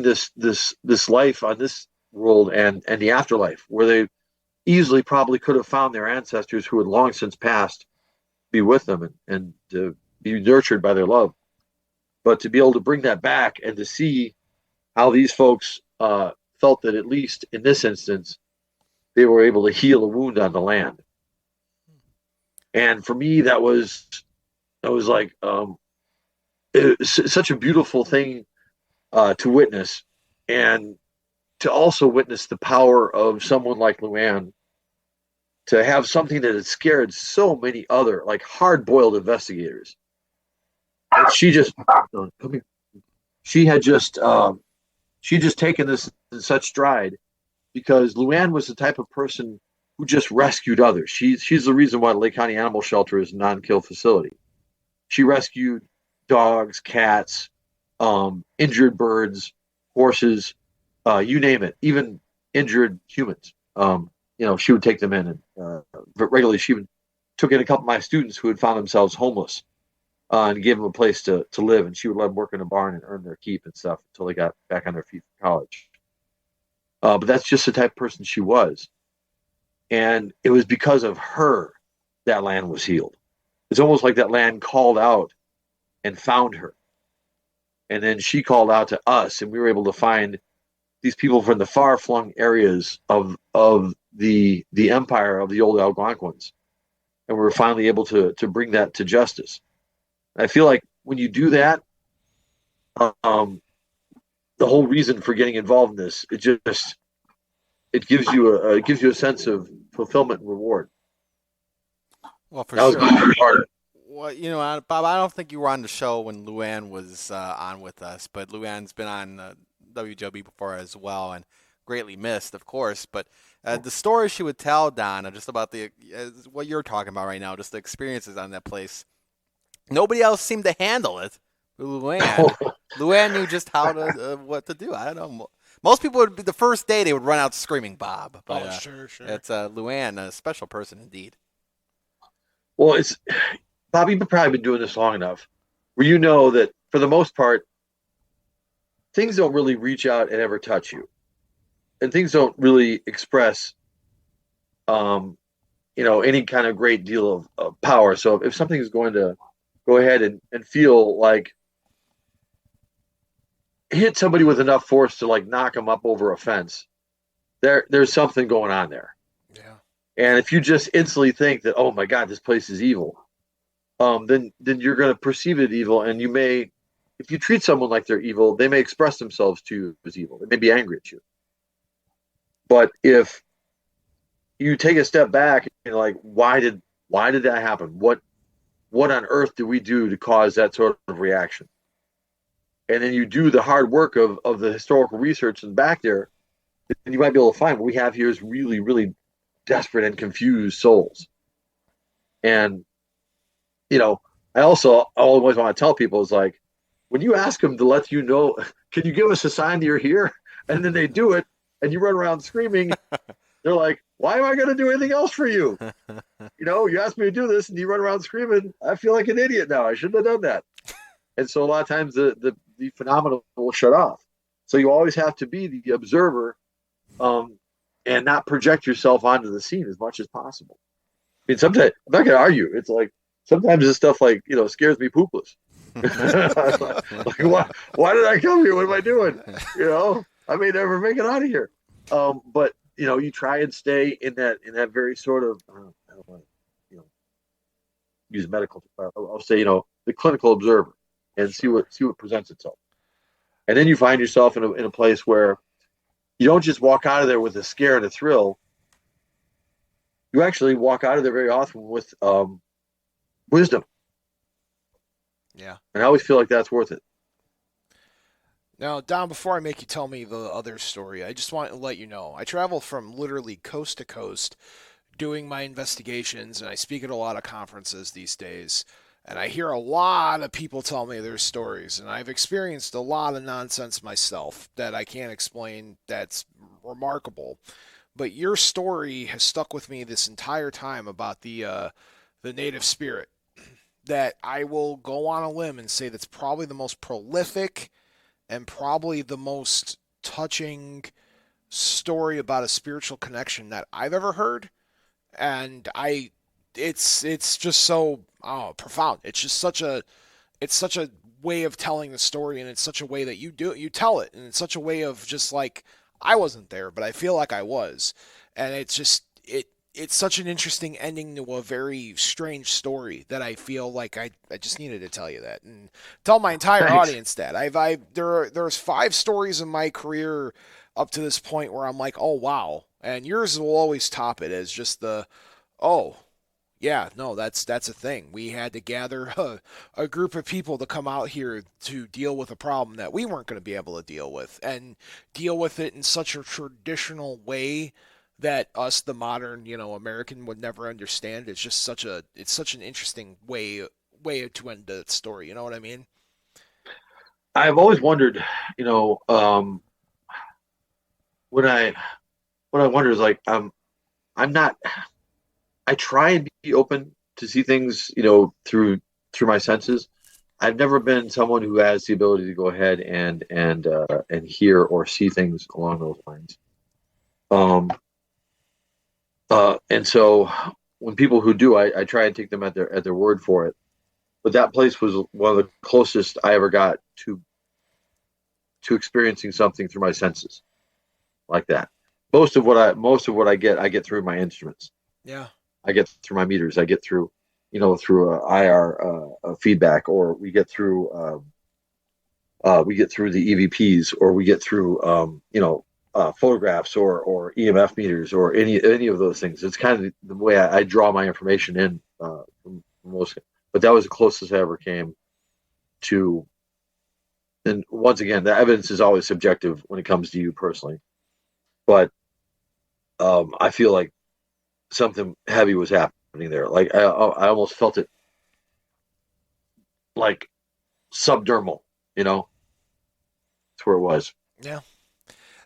this life on this world and the afterlife, where they easily probably could have found their ancestors who had long since passed, be with them and to be nurtured by their love. But to be able to bring that back and to see how these folks felt that, at least in this instance, they were able to heal a wound on the land. And for me, that was like such a beautiful thing to witness, and to also witness the power of someone like Luann to have something that had scared so many other like hard-boiled investigators. And she had just taken this in such stride, because Luann was the type of person who just rescued others. She's the reason why the Lake County Animal Shelter is a non-kill facility. She rescued dogs, cats, injured birds, horses, you name it, even injured humans. She would take them in, and regularly she even took in a couple of my students who had found themselves homeless, and gave them a place to live, and she would let them work in a barn and earn their keep and stuff until they got back on their feet for college. But that's just the type of person she was. And it was because of her that land was healed. It's almost like that land called out and found her. And then she called out to us, and we were able to find these people from the far-flung areas of the empire of the old Algonquins. And we were finally able to bring that to justice. I feel like when you do that, the whole reason for getting involved in this, it gives you a sense of fulfillment and reward. Well, for that sure. Was part of it. Well, Bob, I don't think you were on the show when Luann was on with us, but Luann's been on WJB before as well, and greatly missed, of course. But the story she would tell, Donna, just about what you're talking about right now, just the experiences on that place. Nobody else seemed to handle it. Luann knew just how to what to do. I don't know. Most people would be the first day they would run out screaming, Bob. But, sure. It's Luann, a special person indeed. Well, it's Bob. You've probably been doing this long enough, where you know that for the most part, things don't really reach out and ever touch you, and things don't really express, any kind of great deal of power. So if something is going to go ahead and feel like hit somebody with enough force to like knock them up over a fence, there's something going on there. Yeah. And if you just instantly think that, oh my God, this place is evil, then you're going to perceive it evil, and you may, if you treat someone like they're evil, they may express themselves to you as evil. They may be angry at you. But if you take a step back and you're like, why did that happen? What on earth do we do to cause that sort of reaction? And then you do the hard work of the historical research and back there, and you might be able to find what we have here is really, really desperate and confused souls. And, I also always want to tell people is like, when you ask them to let you know, can you give us a sign that you're here? And then they do it, and you run around screaming. They're like, why am I going to do anything else for you? You asked me to do this, and you run around screaming. I feel like an idiot now. I shouldn't have done that. And so a lot of times the phenomenon will shut off. So you always have to be the observer, and not project yourself onto the scene as much as possible. I mean, sometimes I'm not going to argue. It's like sometimes this stuff like scares me poopless. like, why did I come here? What am I doing? I may never make it out of here. But you try and stay in that very sort of I don't want to use medical. I'll say the clinical observer, and see what presents itself. And then you find yourself in a place where you don't just walk out of there with a scare and a thrill. You actually walk out of there very often with wisdom. Yeah. And I always feel like that's worth it. Now, Don, before I make you tell me the other story, I just want to let you know, I travel from literally coast to coast doing my investigations, and I speak at a lot of conferences these days. And I hear a lot of people tell me their stories, and I've experienced a lot of nonsense myself that I can't explain that's remarkable. But your story has stuck with me this entire time about the native spirit. That I will go on a limb and say that's probably the most prolific and probably the most touching story about a spiritual connection that I've ever heard. And it's just so profound. It's such a way of telling the story, and it's such a way that you tell it, and it's such a way of just like I wasn't there, but I feel like I was, and it's such an interesting ending to a very strange story that I feel like I just needed to tell you that and tell my entire audience that there's 5 stories in my career up to this point where I'm like, oh wow, and yours will always top it as just the oh yeah, no, that's a thing. We had to gather a group of people to come out here to deal with a problem that we weren't going to be able to deal with, and deal with it in such a traditional way that us, the modern, American, would never understand. It's such an interesting way to end the story. You know what I mean? I've always wondered, when I what I wonder is like I'm not. I try and be open to see things, through my senses. I've never been someone who has the ability to go ahead and hear or see things along those lines. And so when people who do, I try and take them at their word for it. But that place was one of the closest I ever got to experiencing something through my senses like that. Most of what I get through my instruments. Yeah. I get through my meters. I get through, through IR feedback, or we get through the EVPs, or we get through photographs or EMF meters, or any of those things. It's kind of the way I draw my information in from most. But that was the closest I ever came to. And once again, the evidence is always subjective when it comes to you personally. But I feel like something heavy was happening there. Like I almost felt it like subdermal, That's where it was. Yeah.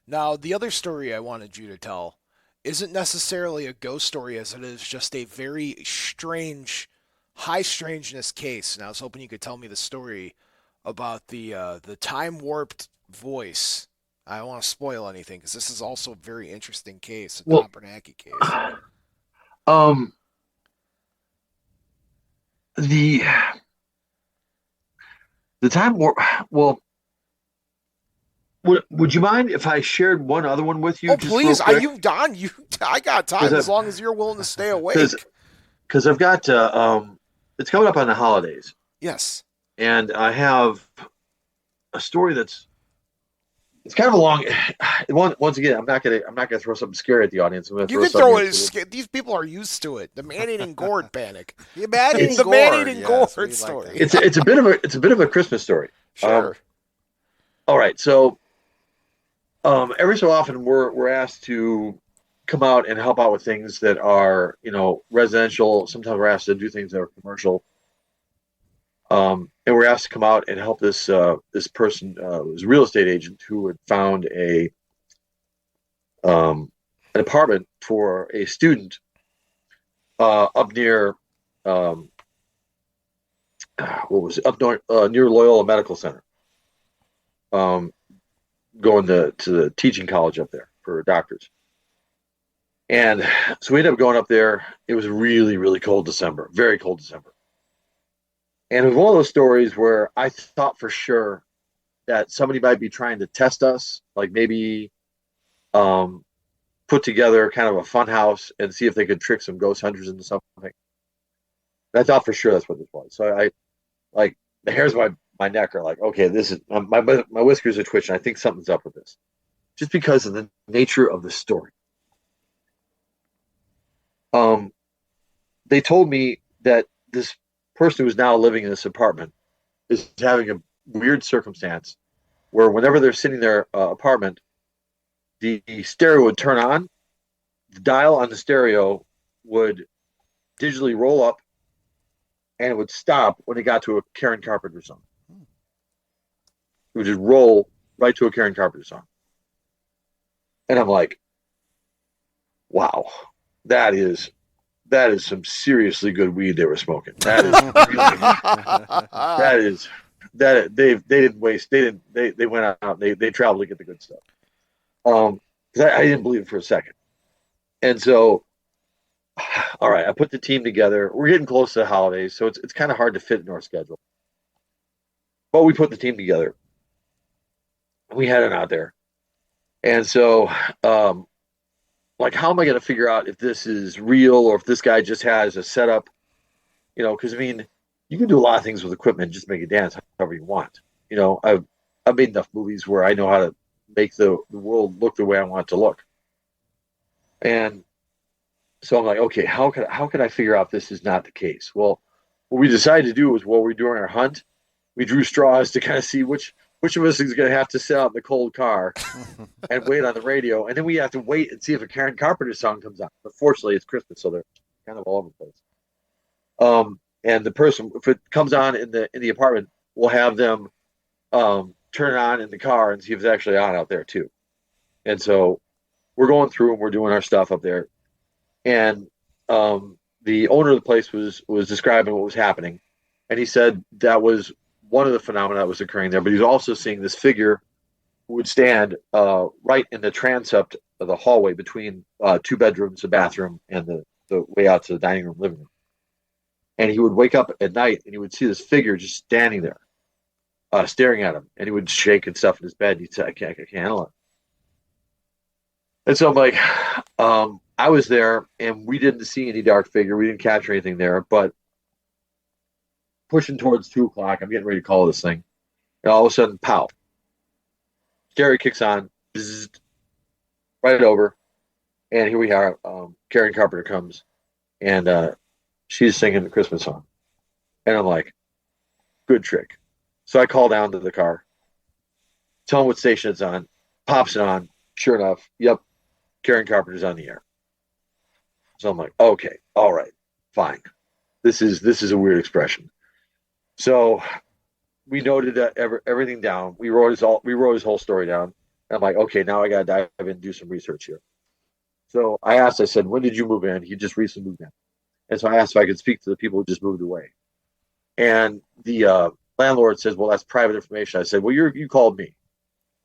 Now, the other story I wanted you to tell isn't necessarily a ghost story as it is just a very strange, high strangeness case. And I was hoping you could tell me the story about the time warped voice. I don't want to spoil anything because this is also a very interesting case, a Don Bernacky case. The time warp. Well, would you mind if I shared one other one with you? Oh, please! I got time as long as you're willing to stay awake. Because I've got it's coming up on the holidays. Yes. And I have a story it's kind of a long. Once again, I'm not gonna throw something scary at the audience. You can throw it. These people are used to it. The man-eating gourd panic. The man-eating gourd story. Like it's a bit of a Christmas story. Sure. All right, so every so often we're asked to come out and help out with things that are residential. Sometimes we're asked to do things that are commercial. And we're asked to come out and help this person, was a real estate agent who had found an apartment for a student up near what was it, up north, near Loyola Medical Center, going to the teaching college up there for doctors. And so we ended up going up there. It was really, really cold December, very cold December. And it was one of those stories where I thought for sure that somebody might be trying to test us, like maybe put together kind of a fun house and see if they could trick some ghost hunters into something. And I thought for sure that's what this was. So I like the hairs of my neck are like, okay, this is my whiskers are twitching. I think something's up with this, just because of the nature of the story. They told me that this person who's now living in this apartment is having a weird circumstance where whenever they're sitting in their apartment, the stereo would turn on, the dial on the stereo would digitally roll up, and it would stop when it got to a Karen Carpenter song. It would just roll right to a Karen Carpenter song. And I'm like, wow, that is some seriously good weed they were smoking. That is they didn't waste. They went out. They traveled to get the good stuff. Because I didn't believe it for a second. And so, all right, I put the team together. We're getting close to the holidays, so it's kind of hard to fit in our schedule. But we put the team together. We headed out there. And so, like, how am I going to figure out if this is real or if this guy just has a setup? You know, because I mean, you can do a lot of things with equipment, just make it dance however you want. You know, I've made enough movies where I know how to make the world look the way I want it to look. And so I'm like, okay, how can I figure out this is not the case? Well, what we decided to do was while we were doing our hunt, we drew straws to kind of see which of us is going to have to sit out in the cold car and wait on the radio, and then we have to wait and see if a Karen Carpenter song comes on. But fortunately, it's Christmas, so they're kind of all over the place. And the person, if it comes on in the apartment, we'll have them turn it on in the car and see if it's actually on out there too. And so we're going through and we're doing our stuff up there. And the owner of the place was describing what was happening, and he said that was one of the phenomena that was occurring there. But he was also seeing this figure who would stand right in the transept of the hallway between two bedrooms, a bathroom, and the way out to the dining room, living room. And he would wake up at night and he would see this figure just standing there, staring at him, and he would shake and stuff in his bed. He'd say, I can't handle it. And so I'm like, I was there and we didn't see any dark figure. We didn't capture anything there, but pushing towards 2:00, I'm getting ready to call this thing. And all of a sudden, pow. Stereo kicks on, bzzzt, right over. And here we are. Karen Carpenter comes and she's singing the Christmas song. And I'm like, good trick. So I call down to the car, tell him what station it's on, pops it on. Sure enough, yep, Karen Carpenter's on the air. So I'm like, okay, all right, fine. This is a weird expression. So we noted that everything down. We wrote his whole story down. And I'm like, okay, now I gotta dive in and do some research here. So I said, when did you move in? He just recently moved in. And so I asked if I could speak to the people who just moved away. And the landlord says, well, that's private information. I said, well, you called me,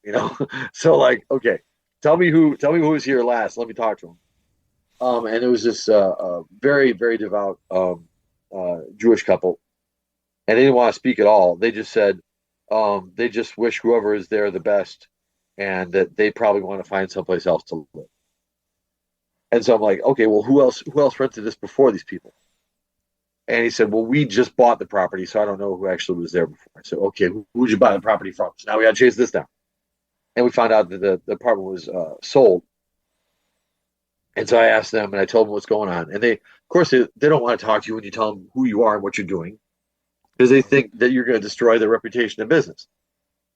you know? So like, okay, tell me who was here last. Let me talk to him. And it was this very, very devout Jewish couple. And they didn't want to speak at all. They just said they just wish whoever is there the best and that they probably want to find someplace else to live. And so I'm like, okay, well, who else rented this before these people? And he said, well, we just bought the property, so I don't know who actually was there before. I said, okay, who'd you buy the property from? So now we got to chase this down. And we found out that the apartment was sold. And so I asked them, and I told them what's going on. And they don't want to talk to you when you tell them who you are and what you're doing, because they think that you're going to destroy their reputation in business.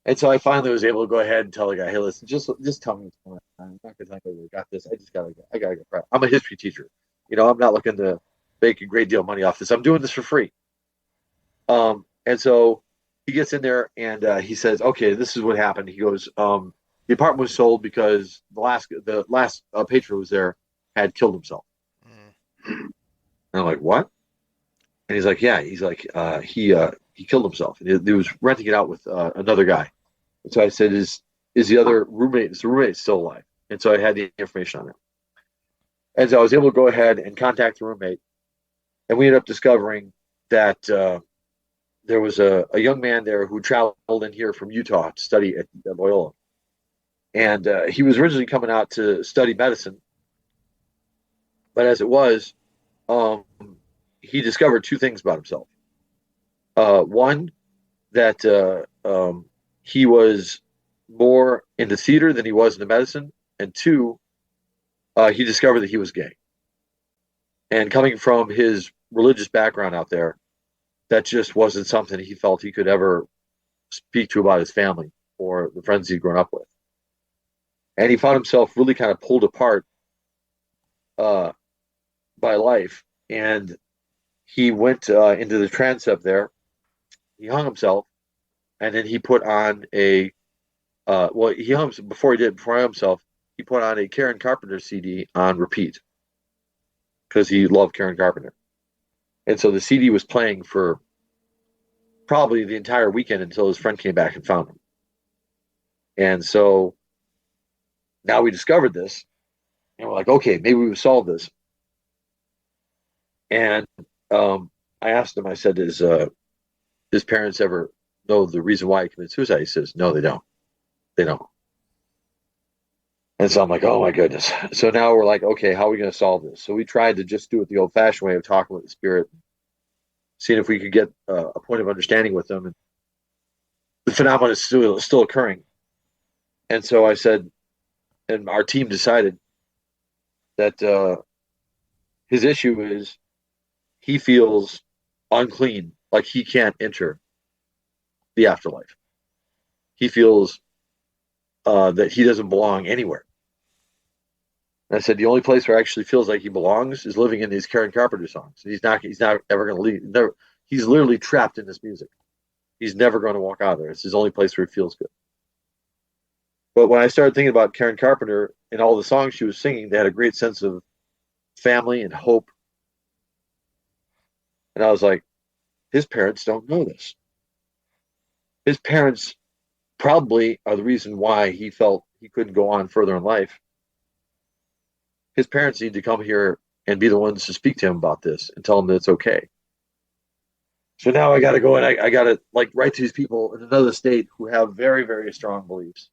And so I finally was able to go ahead and tell the guy, hey, listen, just tell me what's going on. I'm not going to tell you I got this. I gotta get prep. I'm a history teacher. You know, I'm not looking to make a great deal of money off this. I'm doing this for free. And so he gets in there and he says, okay, this is what happened. He goes, the apartment was sold because the last patron who was there had killed himself. And I'm like, what? And he's like, yeah. He's like, he killed himself. And he was renting it out with another guy. And so I said, is the other roommate? Is the roommate still alive? And so I had the information on it. And so I was able to go ahead and contact the roommate. And we ended up discovering that there was a young man there who traveled in here from Utah to study at Loyola. And he was originally coming out to study medicine. But as it was, he discovered two things about himself. One, that he was more into theater than he was into medicine. And two, he discovered that he was gay. And coming from his religious background out there, that just wasn't something he felt he could ever speak to about his family or the friends he'd grown up with. And he found himself really kind of pulled apart by life. And he went into the transept there. He hung himself, and then he put on a he hung before he hung himself. He put on a Karen Carpenter CD on repeat because he loved Karen Carpenter, and so the CD was playing for probably the entire weekend until his friend came back and found him. And so now we discovered this, and we're like, okay, maybe we've solved this. And I asked him, I said, does his parents ever know the reason why he committed suicide? He says, no, they don't. They don't. And so I'm like, oh my goodness. So now we're like, okay, how are we going to solve this? So we tried to just do it the old fashioned way of talking with the spirit, seeing if we could get a point of understanding with them. And the phenomenon is still occurring. And so I said, and our team decided that his issue is he feels unclean, like he can't enter the afterlife. He feels that he doesn't belong anywhere. And I said the only place where he actually feels like he belongs is living in these Karen Carpenter songs. He's not ever going to leave. He's literally trapped in this music. He's never going to walk out of there. It's his only place where he feels good. But when I started thinking about Karen Carpenter and all the songs she was singing, they had a great sense of family and hope. And I was like, his parents don't know this. His parents probably are the reason why he felt he couldn't go on further in life. His parents need to come here and be the ones to speak to him about this and tell him that it's okay. So now I got to go and I got to like write to these people in another state who have very, very strong beliefs.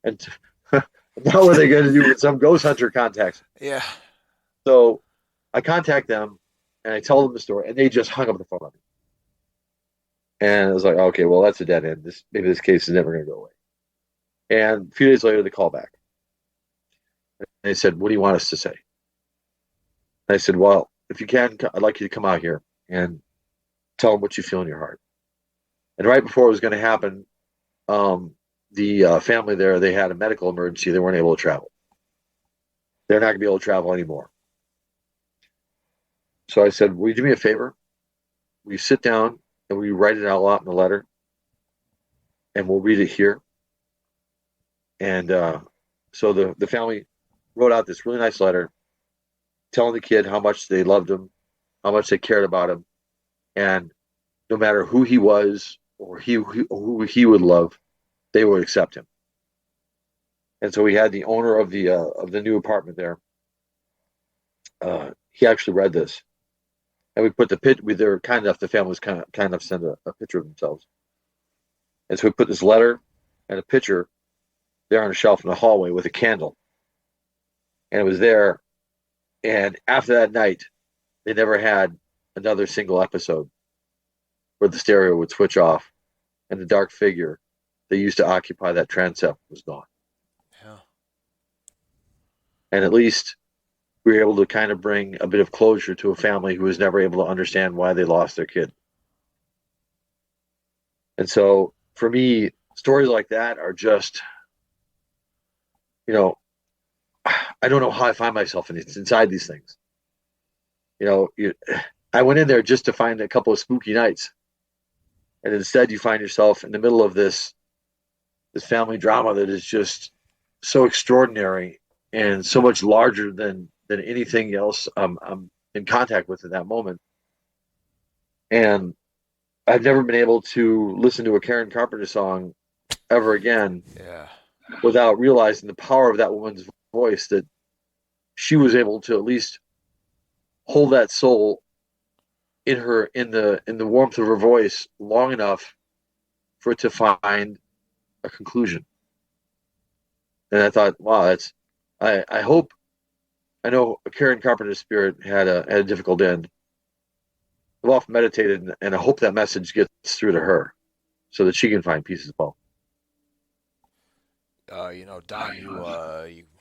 And now what are they going to do when some ghost hunter contacts them? Yeah. So I contact them and I tell them the story, and they just hung up the phone on me. And I was like, okay, well, that's a dead end. Maybe this case is never going to go away. And a few days later, they call back. And they said, what do you want us to say? And I said, well, if you can, I'd like you to come out here and tell them what you feel in your heart. And right before it was going to happen, the family there, they had a medical emergency. They weren't able to travel. They're not going to be able to travel anymore. So I said, will you do me a favor? Will you sit down and we write it all out in a letter, and we'll read it here. And so the family wrote out this really nice letter telling the kid how much they loved him, how much they cared about him, and no matter who he was or who he would love, they would accept him. And so we had the owner of the new apartment there. He actually read this. And we put they were kind enough, the family was kind enough to send a picture of themselves. And so we put this letter and a picture there on a shelf in the hallway with a candle. And it was there. And after that night, they never had another single episode where the stereo would switch off and the dark figure that used to occupy that transept was gone. Yeah. And at least we were able to kind of bring a bit of closure to a family who was never able to understand why they lost their kid. And so for me, stories like that are just, I don't know how I find myself inside these things. I went in there just to find a couple of spooky nights. And instead you find yourself in the middle of this family drama that is just so extraordinary and so much larger than anything else I'm in contact with at that moment. And I've never been able to listen to a Karen Carpenter song ever again without realizing the power of that woman's voice, that she was able to at least hold that soul in the warmth of her voice long enough for it to find a conclusion. And I thought, wow, I know Karen Carpenter's spirit had a difficult end. I've often meditated, and I hope that message gets through to her so that she can find peace as well. Don,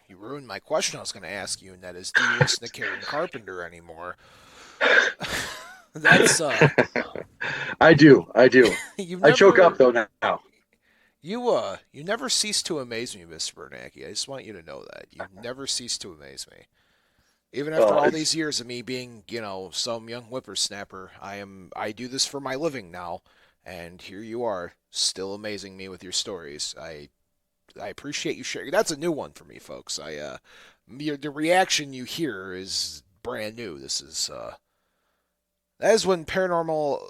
you ruined my question I was going to ask you, and that is, do you listen to Karen Carpenter anymore? That's I do. I choke up though now. You never cease to amaze me, Mr. Bernacky. I just want you to know that. You never cease to amaze me. Even after all these years of me being, some young whippersnapper, I do this for my living now, and here you are, still amazing me with your stories. I appreciate you sharing. That's a new one for me, folks. The reaction you hear is brand new. That is when paranormal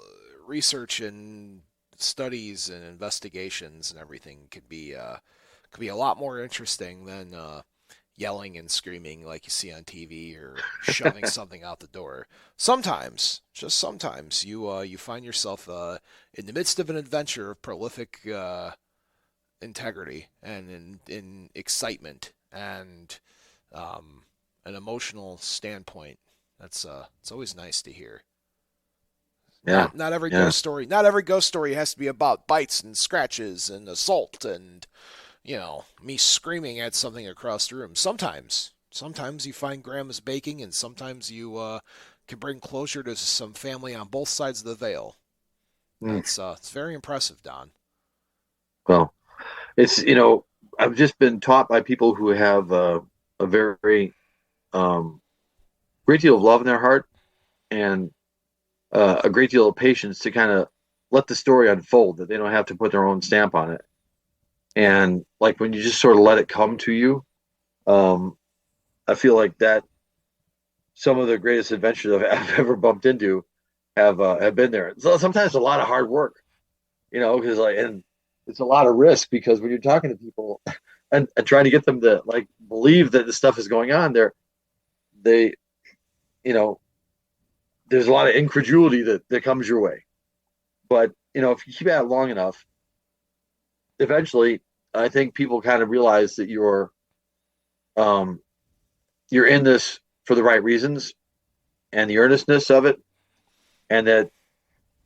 research and studies and investigations and everything could be a lot more interesting than yelling and screaming like you see on TV or shoving something out the door. Sometimes, just sometimes, you find yourself in the midst of an adventure of prolific integrity and in excitement and an emotional standpoint. It's always nice to hear. Yeah. Not every ghost story has to be about bites and scratches and assault and me screaming at something across the room. Sometimes you find grandma's baking, and sometimes you can bring closure to some family on both sides of the veil. It's very impressive, Don. Well, it's I've just been taught by people who have a very great deal of love in their heart and a great deal of patience to kind of let the story unfold, that they don't have to put their own stamp on it. And like when you just sort of let it come to you, I feel like that some of the greatest adventures I've ever bumped into have been there. So sometimes a lot of hard work, because and it's a lot of risk, because when you're talking to people and trying to get them to like believe that this stuff is going on, they there's a lot of incredulity that comes your way. But if you keep at it long enough, eventually I think people kind of realize that you're in this for the right reasons and the earnestness of it, and that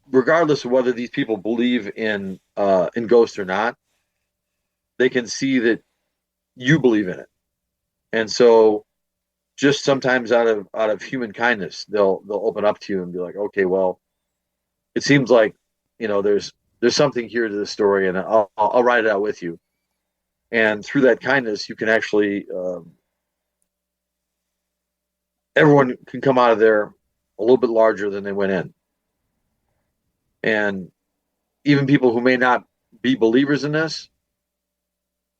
regardless of whether these people believe in ghosts or not, they can see that you believe in it. And so just sometimes out of human kindness, they'll open up to you and be like, okay, well, it seems like there's something here to the story, and I'll write it out with you. And through that kindness, you can actually everyone can come out of there a little bit larger than they went in. And even people who may not be believers in this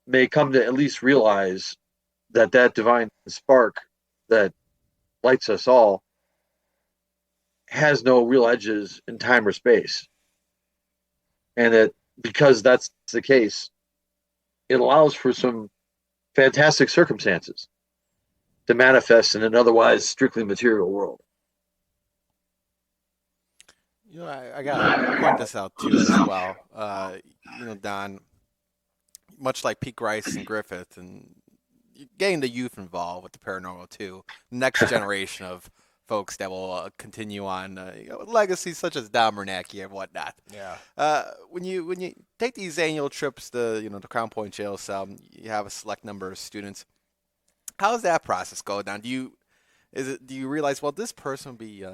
may come to at least realize that divine spark that lights us all has no real edges in time or space. And that because that's the case, it allows for some fantastic circumstances to manifest in an otherwise strictly material world. I gotta point this out too as well. Don, much like Pete Rice and Griffith, and getting the youth involved with the paranormal too, next generation of folks that will continue on legacies such as Don Bernacky and whatnot. Yeah. When you take these annual trips to the Crown Point jail cell, you have a select number of students. How does that process go down? Do you realize, well, this person would be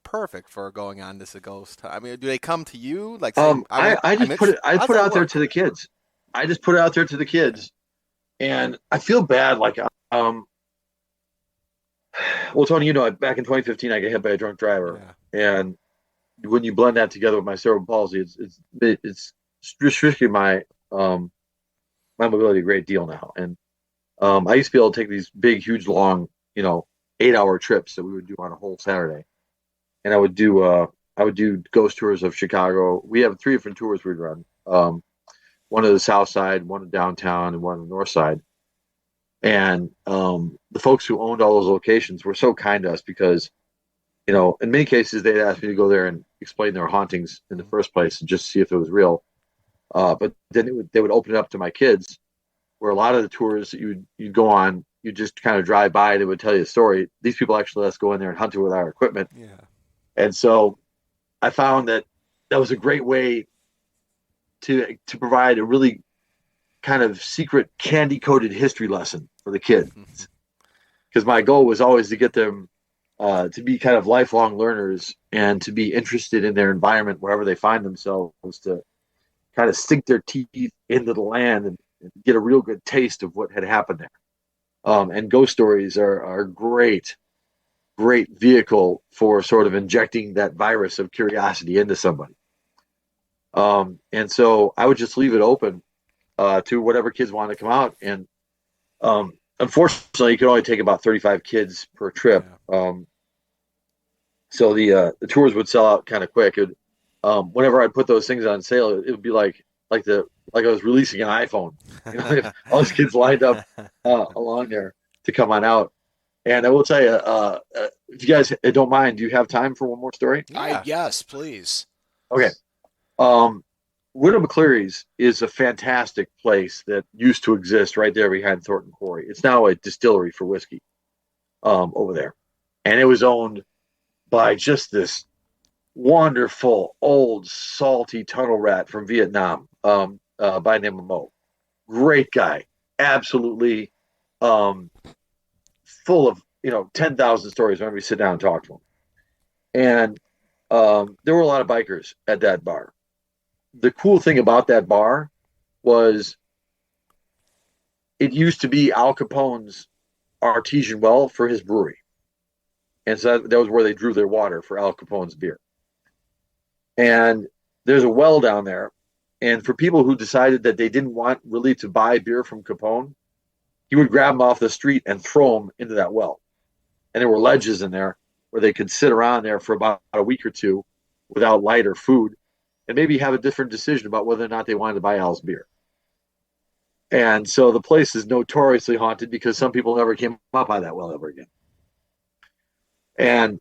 perfect for going on this a ghost? I mean, do they come to you like saying, I put it out there to the kids. I just put it out there to the kids, and I feel bad. Like, well, Tony, back in 2015, I got hit by a drunk driver, and when you blend that together with my cerebral palsy, it's restricting my mobility a great deal now. And I used to be able to take these big, huge, long, 8-hour trips that we would do on a whole Saturday, and I would do ghost tours of Chicago. We have 3 different tours we'd run. One of the south side, one of downtown, and one on the north side. And the folks who owned all those locations were so kind to us because, in many cases, they'd ask me to go there and explain their hauntings in the first place and just see if it was real. But then they would open it up to my kids, where a lot of the tours that you'd go on, you just kind of drive by and it would tell you a story. These people actually let us go in there and hunt it with our equipment. Yeah. And so I found that was a great way to provide a really kind of secret candy-coated history lesson for the kids. Because my goal was always to get them to be kind of lifelong learners and to be interested in their environment wherever they find themselves, to kind of sink their teeth into the land and get a real good taste of what had happened there. And ghost stories are great great vehicle for sort of injecting that virus of curiosity into somebody. And so I would just leave it open to whatever kids want to come out. And unfortunately, you could only take about 35 kids per trip. So the tours would sell out kind of quick. Whenever I'd put those things on sale, it would be like I was releasing an iPhone. You know, all those kids lined up along there to come on out. And I will tell you, if you guys don't mind, do you have time for one more story? Yes, please. Okay. Widow McCleary's is a fantastic place that used to exist right there behind Thornton Quarry. It's now a distillery for whiskey over there. And it was owned by just this wonderful, old, salty tunnel rat from Vietnam by the name of Mo. Great guy. Absolutely full of 10,000 stories whenever you sit down and talk to him. And there were a lot of bikers at that bar. The cool thing about that bar was it used to be Al Capone's artesian well for his brewery. And so that was where they drew their water for Al Capone's beer. And there's a well down there. And for people who decided that they didn't want really to buy beer from Capone, he would grab them off the street and throw them into that well. And there were ledges in there where they could sit around there for about a week or two without light or food and maybe have a different decision about whether or not they wanted to buy Al's beer. And so the place is notoriously haunted because some people never came up by that well ever again. And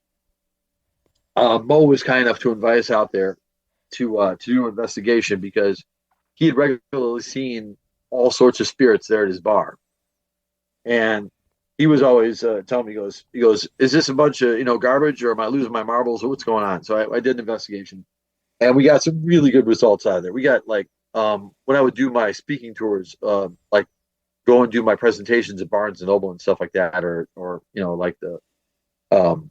Mo was kind enough to invite us out there to do an investigation because he had regularly seen all sorts of spirits there at his bar. And he was always telling me, he goes, is this a bunch of garbage, or am I losing my marbles, or what's going on? So I did an investigation, and we got some really good results out of there. We got when I would do my speaking tours, like go and do my presentations at Barnes and Noble and stuff like that, or like the how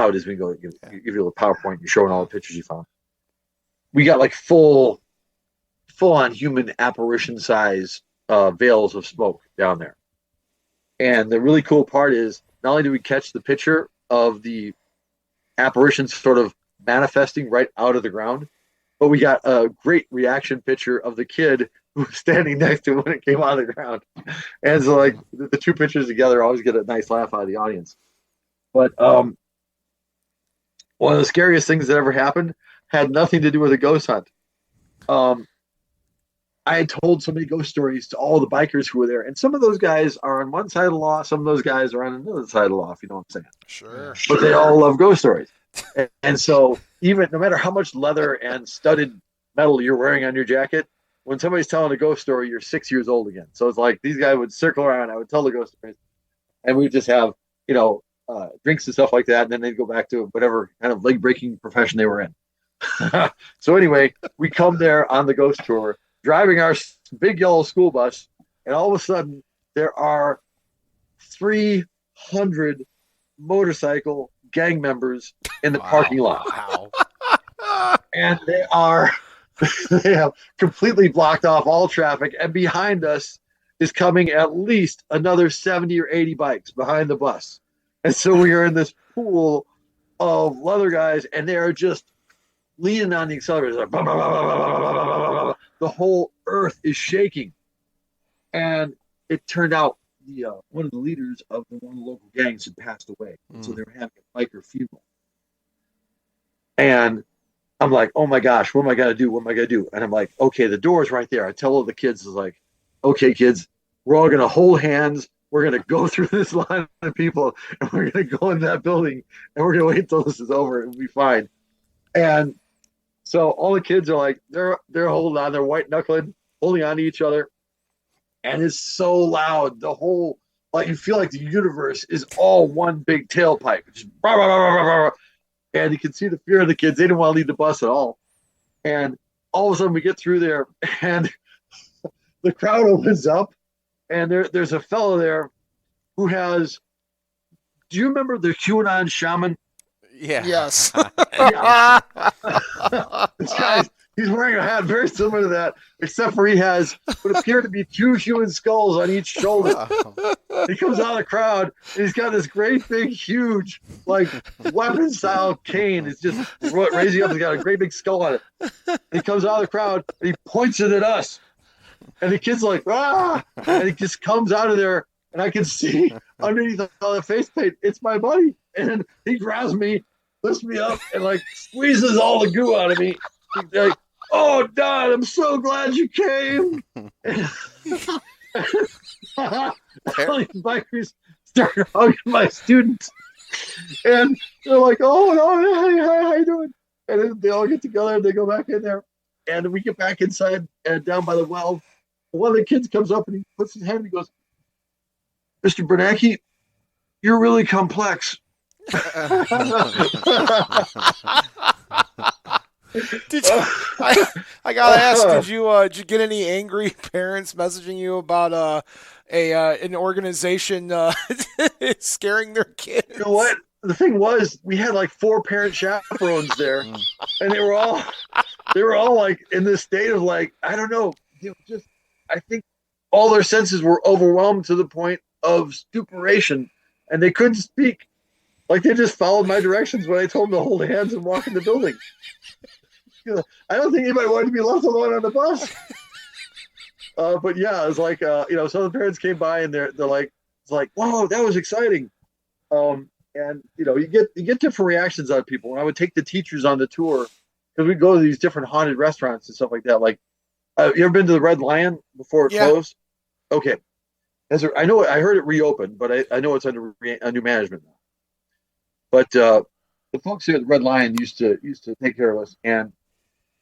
it is when you go give you a PowerPoint, you're showing all the pictures you found. We got like full on human apparition size veils of smoke down there. And the really cool part is not only do we catch the picture of the apparitions sort of manifesting right out of the ground, but we got a great reaction picture of the kid who was standing next to it when it came out of the ground. And so like the two pictures together always get a nice laugh out of the audience. But one of the scariest things that ever happened had nothing to do with a ghost hunt. I had told so many ghost stories to all the bikers who were there, and some of those guys are on one side of the law, some of those guys are on another side of the law, if you know what I'm saying. Sure. But they all love ghost stories. And so even no matter how much leather and studded metal you're wearing on your jacket, when somebody's telling a ghost story, you're 6 years old again. So it's like these guys would circle around, I would tell the ghost stories, and we'd just have, drinks and stuff like that, and then they'd go back to whatever kind of leg-breaking profession they were in. So anyway, we come there on the ghost tour, driving our big yellow school bus, and all of a sudden there are 300 motorcycle gang members in the parking lot. Wow. And they have completely blocked off all traffic, and behind us is coming at least another 70 or 80 bikes behind the bus. And so we are in this pool of leather guys, and they are just leaning on the accelerators, like, bah, bah, bah, bah, bah, bah, bah, bah, bah. The whole earth is shaking. And it turned out one of the leaders of one of the local gangs had passed away. So they were having a biker funeral. And I'm like, oh my gosh, what am I going to do? What am I going to do? And I'm like, okay, the door's right there. I tell all the kids, like, okay, kids, we're all going to hold hands. We're going to go through this line of people, and we're going to go in that building, and we're going to wait till this is over, and we'll be fine. And so all the kids are like, they're holding on, they're white knuckling, holding on to each other. And it's so loud. The whole, like, you feel like the universe is all one big tailpipe. Just rah, rah, rah, rah, rah, rah. And you can see the fear of the kids. They didn't want to leave the bus at all. And all of a sudden we get through there, and the crowd opens up, and there's a fellow there who has, do you remember the QAnon shaman? Yeah. Yes. This guy, he's wearing a hat very similar to that, except for he has what appear to be two human skulls on each shoulder. He comes out of the crowd, and he's got this great big, huge, like weapon-style cane. It's just raising up. He's got a great big skull on it. And he comes out of the crowd, and he points it at us. And the kid's like, ah! And he just comes out of there, and I can see underneath all the face paint, it's my buddy. And he grabs me, lifts me up, and like squeezes all the goo out of me. He's like, oh, Don, I'm so glad you came. Bikers started hugging my students, and they're like, "Oh no, hey, how you doing?" And then they all get together and they go back in there, and we get back inside and down by the well. One of the kids comes up and he puts his hand and he goes, "Mr. Bernacky, you're really complex." Did you, I gotta ask, did you get any angry parents messaging you about an organization scaring their kids? You know what? The thing was, we had like 4 parent chaperones there, and they were all like in this state of like, I don't know, just I think all their senses were overwhelmed to the point of stupidation, and they couldn't speak. Like they just followed my directions when I told them to hold hands and walk in the building. I don't think anybody wanted to be left alone on the bus. But yeah, it's like some of the parents came by and they're like, it's like, wow, that was exciting. And you get different reactions out of people. When I would take the teachers on the tour, because we'd go to these different haunted restaurants and stuff like that. Like, you ever been to the Red Lion before it closed? Okay, I know I heard it reopened, but I know it's under a new management now. But the folks here at the Red Lion used to take care of us, and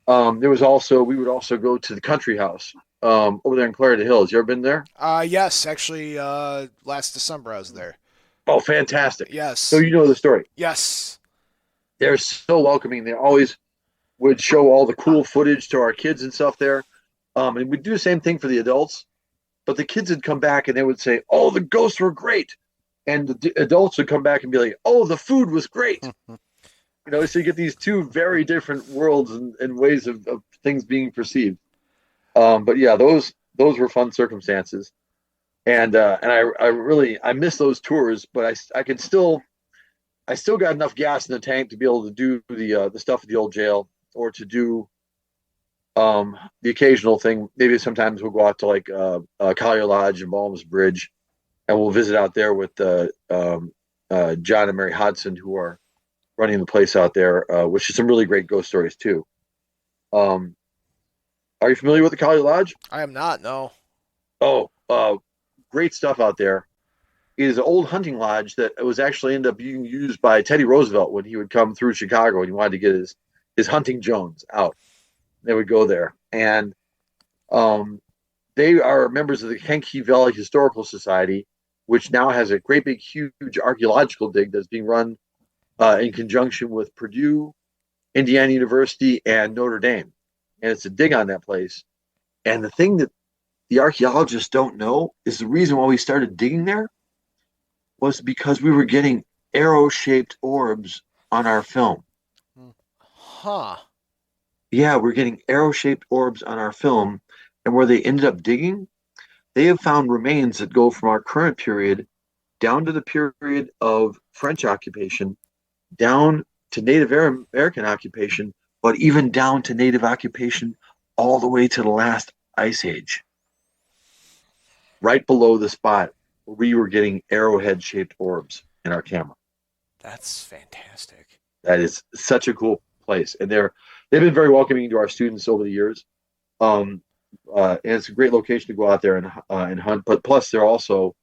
we would also go to the Country House over there in Clarendon Hills. You ever been there? Yes, actually, last December I was there. Oh, fantastic! Yes. So you know the story. Yes. They're so welcoming. They always would show all the cool footage to our kids and stuff there, and we'd do the same thing for the adults. But the kids would come back and they would say, "Oh, the ghosts were great," and the adults would come back and be like, "Oh, the food was great." So you get these two very different worlds and ways of things being perceived. But yeah, those were fun circumstances, and I miss those tours. But I still got enough gas in the tank to be able to do the stuff at the old jail, or to do the occasional thing. Maybe sometimes we'll go out to like Collier Lodge and Balms Bridge, and we'll visit out there with John and Mary Hodson, who are running the place out there, which is some really great ghost stories too. Are you familiar with the Collier Lodge? I am not, no. Oh, great stuff out there. It is an old hunting lodge that was actually ended up being used by Teddy Roosevelt when he would come through Chicago and he wanted to get his hunting Jones out. They would go there. And they are members of the Kankakee Valley Historical Society, which now has a great big, huge archaeological dig that's being run in conjunction with Purdue, Indiana University, and Notre Dame. And it's a dig on that place. And the thing that the archaeologists don't know is the reason why we started digging there was because we were getting arrow-shaped orbs on our film. Huh. Yeah, we're getting arrow-shaped orbs on our film. And where they ended up digging, they have found remains that go from our current period down to the period of French occupation, down to Native American occupation, but even down to Native occupation all the way to the last ice age. Right below the spot where we were getting arrowhead-shaped orbs in our camera. That's fantastic. That is such a cool place. And they've been very welcoming to our students over the years. And it's a great location to go out there and hunt. But plus, they're also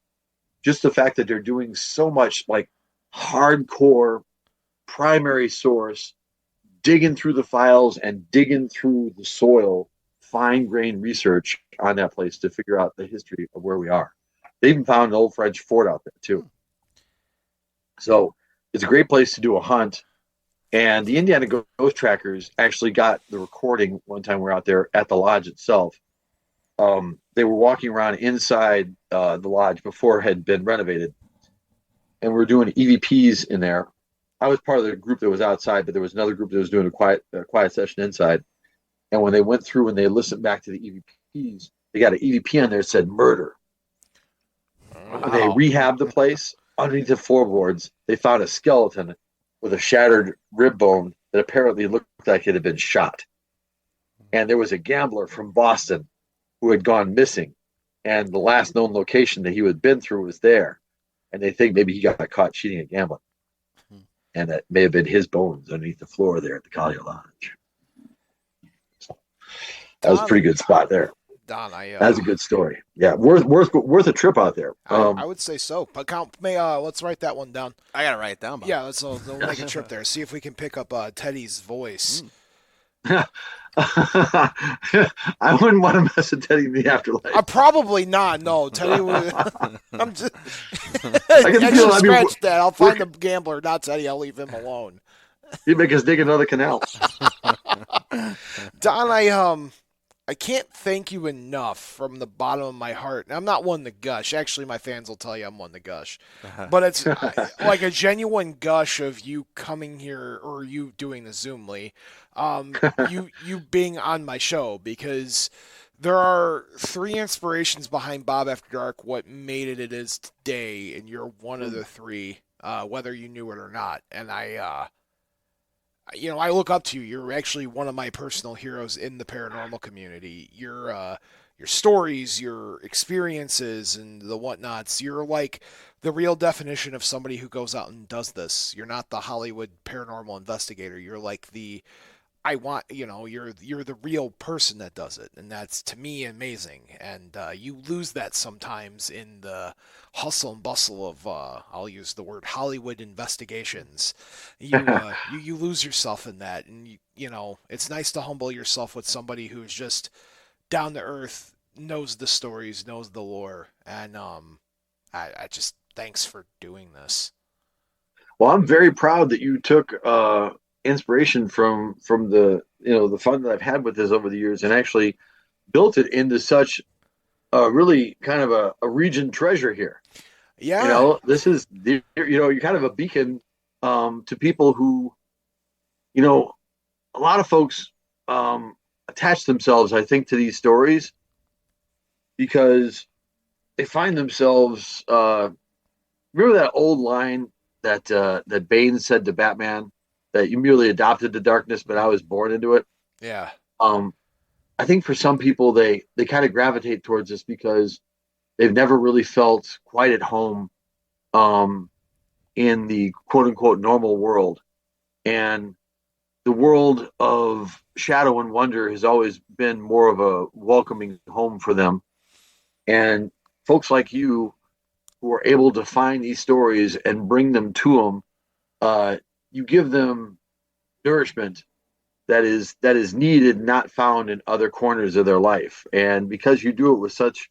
just the fact that they're doing so much like hardcore primary source, digging through the files and digging through the soil, fine-grained research on that place to figure out the history of where we are. They even found an old French fort out there too. So it's a great place to do a hunt. And the Indiana Ghost Trackers actually got the recording one time we were out there at the lodge itself. They were walking around inside the lodge before it had been renovated. And we were doing EVPs in there. I was part of the group that was outside, but there was another group that was doing a quiet session inside. And when they went through and they listened back to the EVPs, they got an EVP on there that said murder. When they rehabbed the place, underneath the floorboards, they found a skeleton with a shattered rib bone that apparently looked like it had been shot. And there was a gambler from Boston who had gone missing, and the last known location that he had been through was there. And they think maybe he got caught cheating at gambling. And that may have been his bones underneath the floor there at the Collier Lodge. So that was a pretty good spot there. Don, that's a good story. Yeah, worth a trip out there. I would say so. But let's write that one down. I gotta write it down. Bob. Yeah, we'll make a trip there. See if we can pick up Teddy's voice. I wouldn't want to mess with Teddy in the afterlife. Probably not. No, Teddy would. I'm just. I should scratch that. I'll find the gambler, not Teddy. I'll leave him alone. He'd make us dig another canal. Don, I can't thank you enough from the bottom of my heart. And I'm not one to gush. Actually, my fans will tell you I'm one to gush. But it's like a genuine gush of you coming here or you doing the Zoomly. You being on my show, because there are 3 inspirations behind Bob After Dark, what made it is today, and you're one of the 3, whether you knew it or not. And I look up to you. You're actually one of my personal heroes in the paranormal community. Your stories, your experiences, and the whatnots. You're like the real definition of somebody who goes out and does this. You're not the Hollywood paranormal investigator. You're like you're the real person that does it, and that's to me amazing. And you lose that sometimes in the hustle and bustle of I'll use the word Hollywood investigations. You lose yourself in that, and it's nice to humble yourself with somebody who's just down to earth, knows the stories, knows the lore, and I just thanks for doing this. Well, I'm very proud that you took inspiration from the the fun that I've had with this over the years, and actually built it into such really kind of a region treasure here. Yeah, this is you're kind of a beacon to people who a lot of folks attach themselves, I think, to these stories because they find themselves remember that old line that Bane said to Batman, that you merely adopted the darkness, but I was born into it. Yeah. I think for some people, they kind of gravitate towards this because they've never really felt quite at home in the quote unquote normal world. And the world of shadow and wonder has always been more of a welcoming home for them. And folks like you who are able to find these stories and bring them to them, you give them nourishment that is needed, not found in other corners of their life. And because you do it with such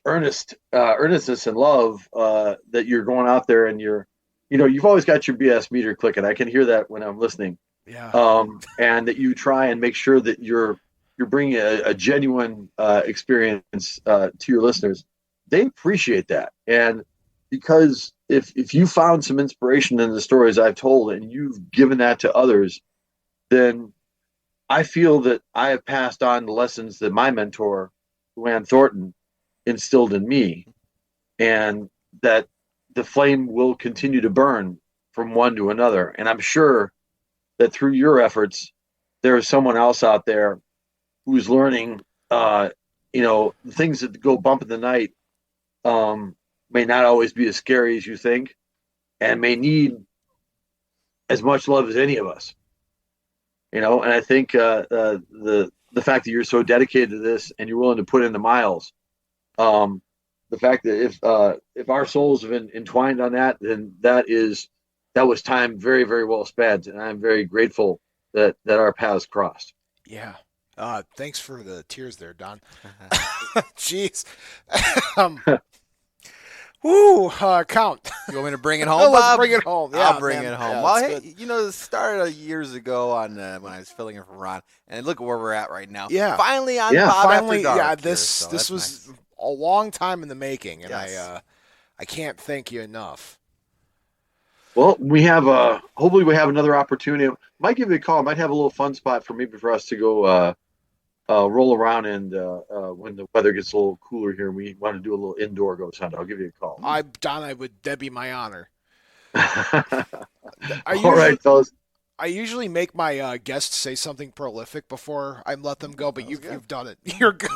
earnestness and love, that you're going out there and you've always got your BS meter clicking. I can hear that when I'm listening. Yeah. And that you try and make sure that you're bringing a genuine experience to your listeners. They appreciate that. And because if you found some inspiration in the stories I've told and you've given that to others, then I feel that I have passed on the lessons that my mentor, Luann Thornton, instilled in me, and that the flame will continue to burn from one to another. And I'm sure that through your efforts, there is someone else out there who's learning, things that go bump in the night may not always be as scary as you think, and may need as much love as any of us. And I think the fact that you're so dedicated to this and you're willing to put in the miles, the fact that if our souls have been entwined on that, then that was time very, very well spent, and I'm very grateful that our paths crossed. Yeah. Thanks for the tears there, Don. Jeez. Count. You want me to bring it home, Bob? Let's bring it home. Yeah, I'll bring it home. Yeah, well, hey, it started years ago when I was filling in for Ron, and look at where we're at right now. Yeah. Finally on Bob After Dark. Yeah, this was nice. A long time in the making, and yes. I can't thank you enough. Well, we have hopefully we have another opportunity. Might give you a call. Might have a little fun spot for us to go roll around and when the weather gets a little cooler here, and we want to do a little indoor ghost hunt, I'll give you a call. That'd be my honor. All right, fellas. I usually make my guests say something prolific before I let them go, but you've done it. You're good.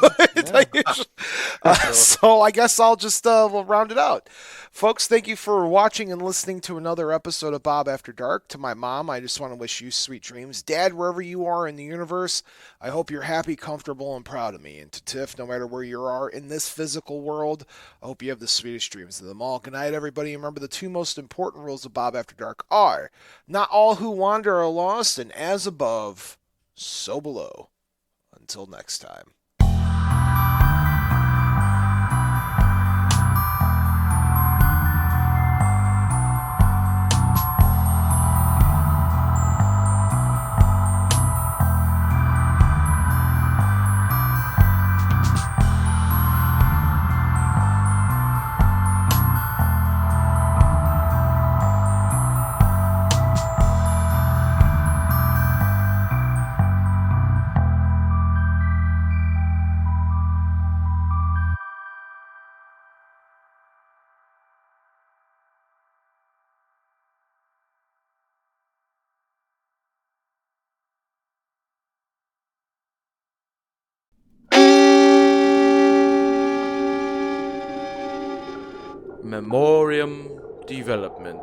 Yeah. So I guess I'll just we'll round it out. Folks, thank you for watching and listening to another episode of Bob After Dark. To my mom, I just want to wish you sweet dreams. Dad, wherever you are in the universe, I hope you're happy, comfortable, and proud of me. And to Tiff, no matter where you are in this physical world, I hope you have the sweetest dreams of them all. Good night, everybody. Remember, the two most important rules of Bob After Dark are: not all who wander are lost, and as above, so below. Until next time. Memoriam Development.